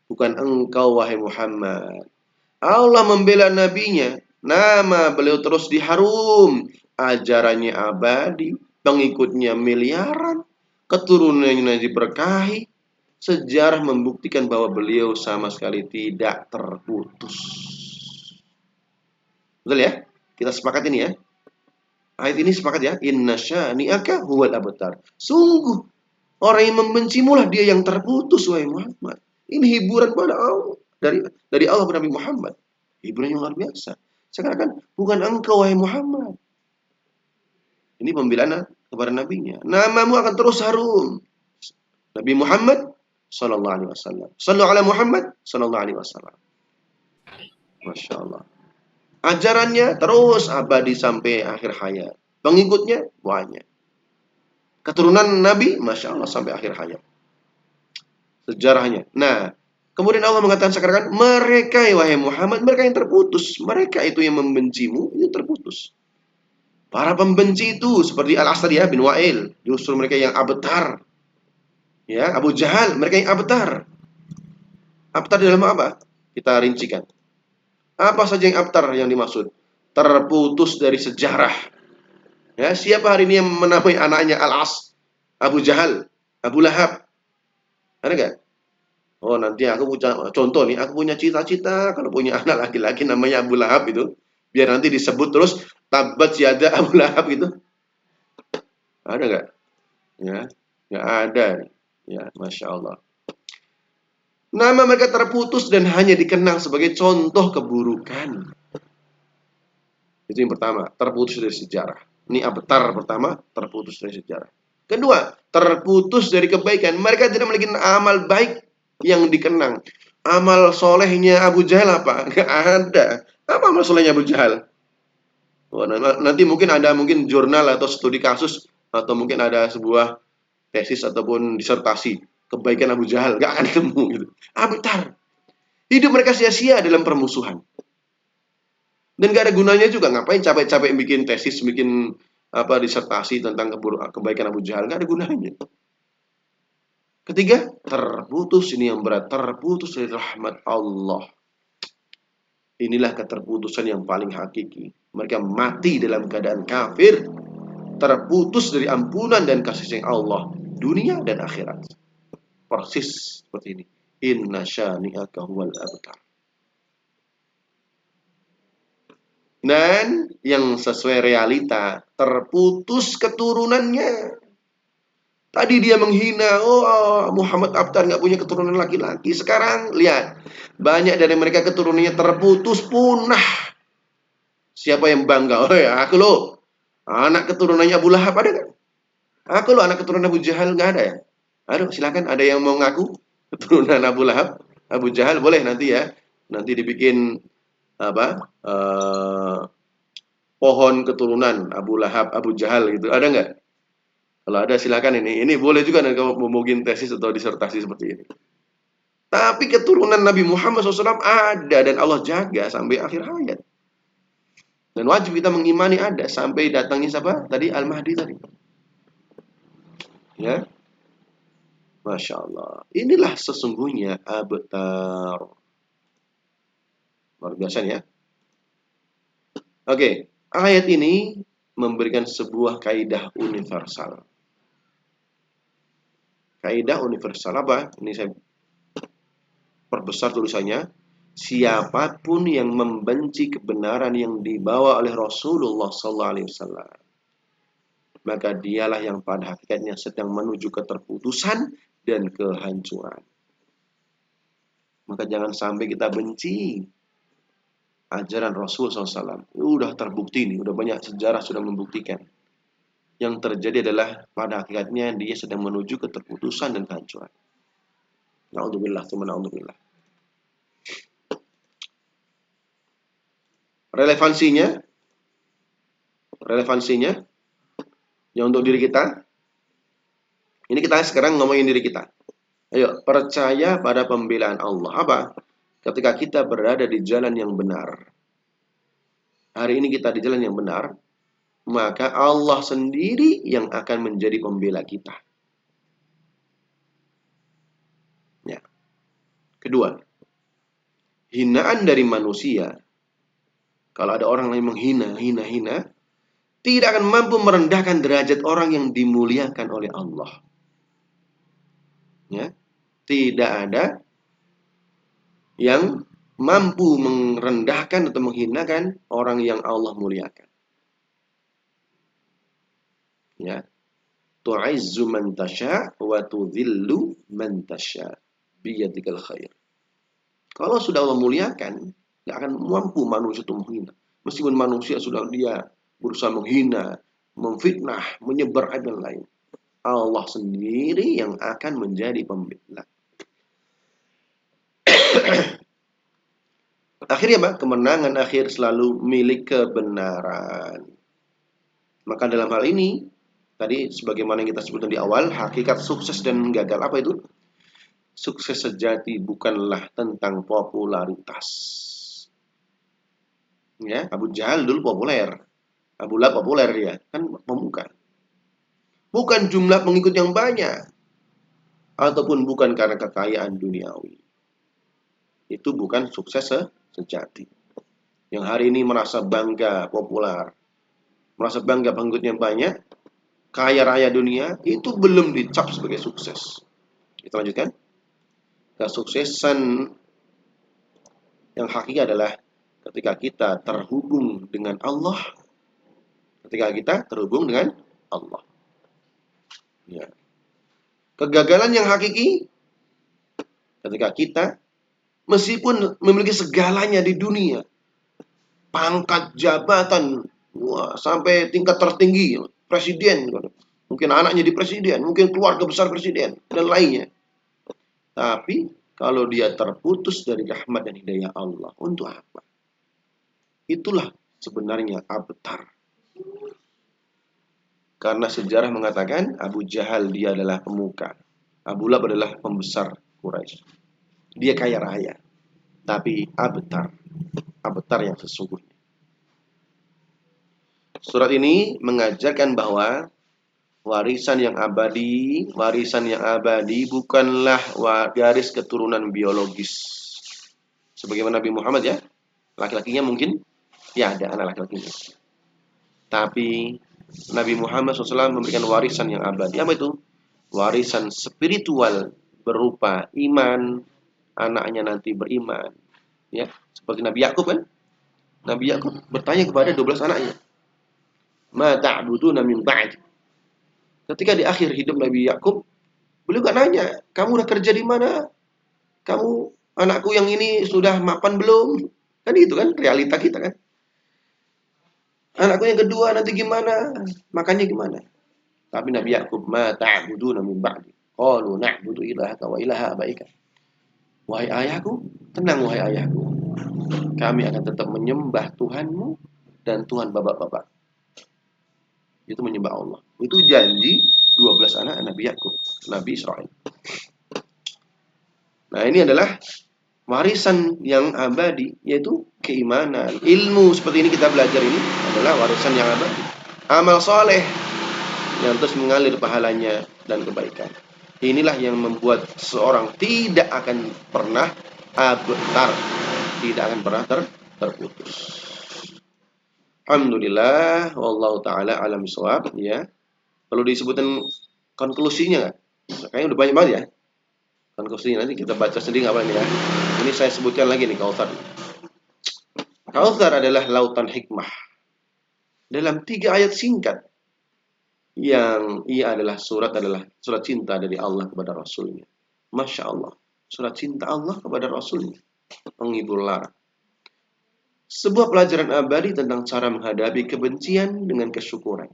Bukan engkau, wahai Muhammad. Allah membela nabinya, nama beliau terus diharum, ajarannya abadi, pengikutnya miliaran, keturunannya diberkahi. Sejarah membuktikan bahwa beliau sama sekali tidak terputus. Betul ya? Kita sepakat ini ya. Ayat ini sepakat ya. Inna syani'aka huwal abtar. Sungguh orang yang membencimulah dia yang terputus, wahai Muhammad. Ini hiburan pada Allah. Dari Allah kepada Nabi Muhammad. Hiburan yang luar biasa. Sekarang kan, bukan engkau wahai Muhammad. Ini pembelaan kepada nabinya. Namamu akan terus harum. Nabi Muhammad sallallahu alaihi wasallam. Sallu ala Muhammad sallallahu alaihi wasallam. Masya Allah. Ajarannya terus abadi sampai akhir hayat. Pengikutnya banyak. Keturunan Nabi, Masya Allah, sampai akhir hayat. Sejarahnya. Nah, kemudian Allah mengatakan sekarang, mereka wahai Muhammad, mereka yang terputus. Mereka itu yang membencimu, itu terputus. Para pembenci itu seperti Al-As ya, bin Wa'il, justru mereka yang abtar. Ya, Abu Jahal, mereka yang abtar. Abtar di dalam apa? Kita rincikan. Apa saja yang abtar yang dimaksud? Terputus dari sejarah. Ya, siapa hari ini yang menamai anaknya Al-As, Abu Jahal, Abu Lahab? Ada nggak? Oh, nanti aku punya contoh nih, aku punya cita-cita kalau punya anak laki-laki namanya Abu Lahab itu, biar nanti disebut terus tabat yada Abu Lahab gitu. Ada nggak? Ya, nggak ada. Ya, Masya Allah. Nama mereka terputus dan hanya dikenang sebagai contoh keburukan. Itu yang pertama, terputus dari sejarah. Ini abtar pertama, terputus dari sejarah. Kedua, terputus dari kebaikan. Mereka tidak memiliki amal baik yang dikenang. Amal solehnya Abu Jahal apa? Nggak ada. Apa amal solehnya Abu Jahal? Oh, nanti mungkin ada jurnal atau studi kasus, atau mungkin ada sebuah tesis ataupun disertasi kebaikan Abu Jahal. Nggak akan ketemu gitu. Abtar. Hidup mereka sia-sia dalam permusuhan. Dan nggak ada gunanya juga. Ngapain capek-capek bikin tesis, bikin disertasi tentang kebaikan Abu Jahal. Nggak ada gunanya. Ketiga, terputus, ini yang berat, terputus dari rahmat Allah. Inilah keterputusan yang paling hakiki. Mereka mati dalam keadaan kafir, terputus dari ampunan dan kasih sayang Allah, dunia dan akhirat. Persis seperti ini. Inna syani'aka huwal abtar. Dan yang sesuai realita, terputus keturunannya. Tadi dia menghina, Muhammad Abtar nggak punya keturunan laki-laki. Sekarang lihat, banyak dari mereka keturunannya terputus, punah. Siapa yang bangga? Oh ya, aku loh, anak keturunannya Abu Lahab ada nggak? Aku loh anak keturunan Abu Jahal, nggak ada ya? Aduh, silakan ada yang mau ngaku keturunan Abu Lahab, Abu Jahal, boleh nanti ya. Nanti dibikin apa? Pohon keturunan Abu Lahab, Abu Jahal gitu. Ada nggak? Kalau ada silakan ini. Ini boleh juga nanti kalau mau bikin tesis atau disertasi seperti ini. Tapi keturunan Nabi Muhammad SAW ada dan Allah jaga sampai akhir hayat. Dan wajib kita mengimani ada sampai datangnya siapa? Tadi Al-Mahdi tadi. Ya. Masya Allah. Inilah sesungguhnya abtar. Luar biasa ya. Oke. Ayat ini memberikan sebuah kaidah universal. Kaidah universal apa? Ini saya perbesar tulisannya. Siapapun yang membenci kebenaran yang dibawa oleh Rasulullah SAW, maka dialah yang pada hakikatnya sedang menuju keterputusan dan kehancuran. Maka jangan sampai kita benci ajaran Rasul SAW. Udah terbukti nih, udah banyak sejarah sudah membuktikan. Yang terjadi adalah pada hakikatnya dia sedang menuju keterputusan dan kehancuran. Na'udzubillah, tsumma na'udzubillah. Relevansinya yang untuk diri kita. Ini kita sekarang ngomongin diri kita. Ayo, percaya pada pembelaan Allah. Apa? Ketika kita berada di jalan yang benar. Hari ini kita di jalan yang benar, maka Allah sendiri yang akan menjadi pembela kita. Ya. Kedua, hinaan dari manusia. Kalau ada orang yang menghina, tidak akan mampu merendahkan derajat orang yang dimuliakan oleh Allah. Ya. Tidak ada yang mampu merendahkan atau menghinakan orang yang Allah muliakan. Ya. Tu'izzu man tasya wa tudhillu man tasya biyadikal khair. Kalau sudah Allah muliakan, tidak akan mampu manusia itu menghina. Meskipun manusia sudah dia berusaha menghina, memfitnah, menyebar aib dan lain. Allah sendiri yang akan menjadi pembela. Akhirnya apa? Kemenangan akhir selalu milik kebenaran. Maka dalam hal ini, tadi sebagaimana yang kita sebutkan di awal, hakikat sukses dan gagal apa itu? Sukses sejati bukanlah tentang popularitas. Ya, Abu Jahal dulu populer. Abu Lahab populer dia, kan pemuka. Bukan jumlah pengikut yang banyak. Ataupun bukan karena kekayaan duniawi. Itu bukan sukses sejati. Yang hari ini merasa bangga populer, merasa bangga pengikutnya banyak, kaya raya dunia, itu belum dicap sebagai sukses. Kita lanjutkan. Kesuksesan yang hakiki adalah ketika kita terhubung dengan Allah. Ketika kita terhubung dengan Allah. Ya. Kegagalan yang hakiki ketika kita meskipun memiliki segalanya di dunia, pangkat jabatan, sampai tingkat tertinggi, presiden, mungkin anaknya di presiden, mungkin keluarga besar presiden, dan lainnya. Tapi kalau dia terputus dari rahmat dan hidayah Allah, untuk apa? Itulah sebenarnya abtar. Karena sejarah mengatakan Abu Jahal dia adalah pemuka, Abu Lahab adalah pembesar Quraisy. Dia kaya raya, tapi abtar yang sesungguhnya. Surat ini mengajarkan bahwa warisan yang abadi bukanlah garis keturunan biologis. Sebagaimana Nabi Muhammad ya, laki-lakinya mungkin ya ada anak laki-lakinya. Tapi Nabi Muhammad SAW memberikan warisan yang abadi. Apa itu? Warisan spiritual berupa iman, anaknya nanti beriman. Ya, seperti Nabi Yakub kan? Nabi Yakub bertanya kepada 12 anaknya, "Ma ta'buduna min ba'di?" Ketika di akhir hidup Nabi Yakub, beliau gak nanya, "Kamu udah kerja di mana? Kamu, anakku yang ini sudah mapan belum?" Kan itu kan realita kita kan. Anakku yang kedua nanti gimana? Makannya gimana? Tapi Nabi Yakub, "Ma ta'buduna min ba'di?" Qalu na'budu ilahaka wa ilaha abaika. Wahai ayahku, tenang wahai ayahku. Kami akan tetap menyembah Tuhanmu dan Tuhan bapak-bapak. Itu menyembah Allah. Itu janji 12 anak Nabi Yakub, Nabi Israel. Nah, ini adalah warisan yang abadi, yaitu keimanan. Ilmu seperti ini kita belajar ini adalah warisan yang abadi. Amal soleh yang terus mengalir pahalanya dan kebaikan. Inilah yang membuat seorang tidak akan pernah abtar, tidak akan pernah terputus. Alhamdulillah, wallahu taala alam bisawab. Ya, perlu disebutkan konklusinya nggak? Kayaknya udah banyak banget ya. Konklusinya nanti kita baca sendiri nggak apa-apa ya. Ini saya sebutkan lagi nih, Kautsar. Kautsar adalah lautan hikmah. Dalam 3 ayat singkat, yang ia adalah surat cinta dari Allah kepada Rasulnya. Masya Allah, surat cinta Allah kepada Rasulnya, penghibur lara. Sebuah pelajaran abadi tentang cara menghadapi kebencian dengan kesyukuran.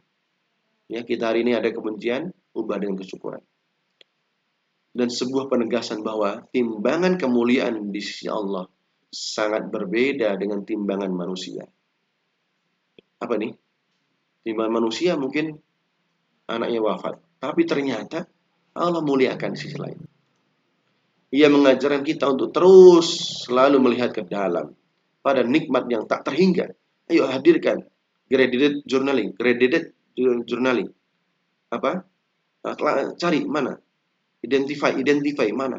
Ya, kita hari ini ada kebencian, ubah dengan kesyukuran. Dan sebuah penegasan bahwa timbangan kemuliaan di sisi Allah sangat berbeda dengan timbangan manusia. Apa nih? Timbangan manusia mungkin anaknya wafat, tapi ternyata Allah muliakan di sisi lain. Ia mengajarkan kita untuk terus selalu melihat ke dalam pada nikmat yang tak terhingga. Ayo hadirkan graded journaling. Apa? Cari mana? Identify mana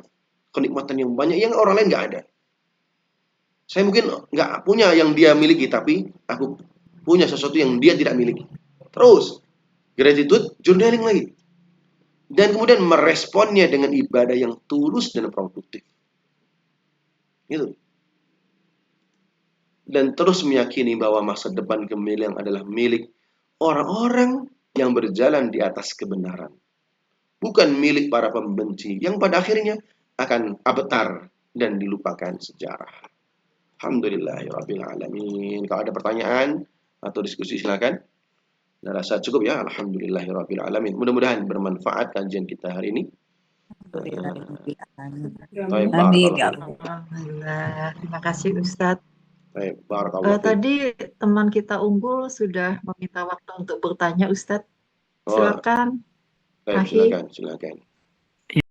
kenikmatan yang banyak yang orang lain nggak ada. Saya mungkin nggak punya yang dia miliki, tapi aku punya sesuatu yang dia tidak miliki. Terus gratitude journaling lagi. Dan kemudian meresponnya dengan ibadah yang tulus dan produktif. Gitu. Dan terus meyakini bahwa masa depan gemilang adalah milik orang-orang yang berjalan di atas kebenaran. Bukan milik para pembenci yang pada akhirnya akan abtar dan dilupakan sejarah. Alhamdulillahirabbil alamin. Kalau ada pertanyaan atau diskusi silakan. Saya rasa cukup ya. Alhamdulillahirabbil alamin. Mudah-mudahan bermanfaat kajian kita hari ini. Baik, Amin ya barakallahu. Alhamdulillah. Terima kasih Ustadz. Baik, barakallahu. Tadi teman kita Unggul sudah meminta waktu untuk bertanya Ustadz. Oh, Silakan. baik, Ahi. silakan.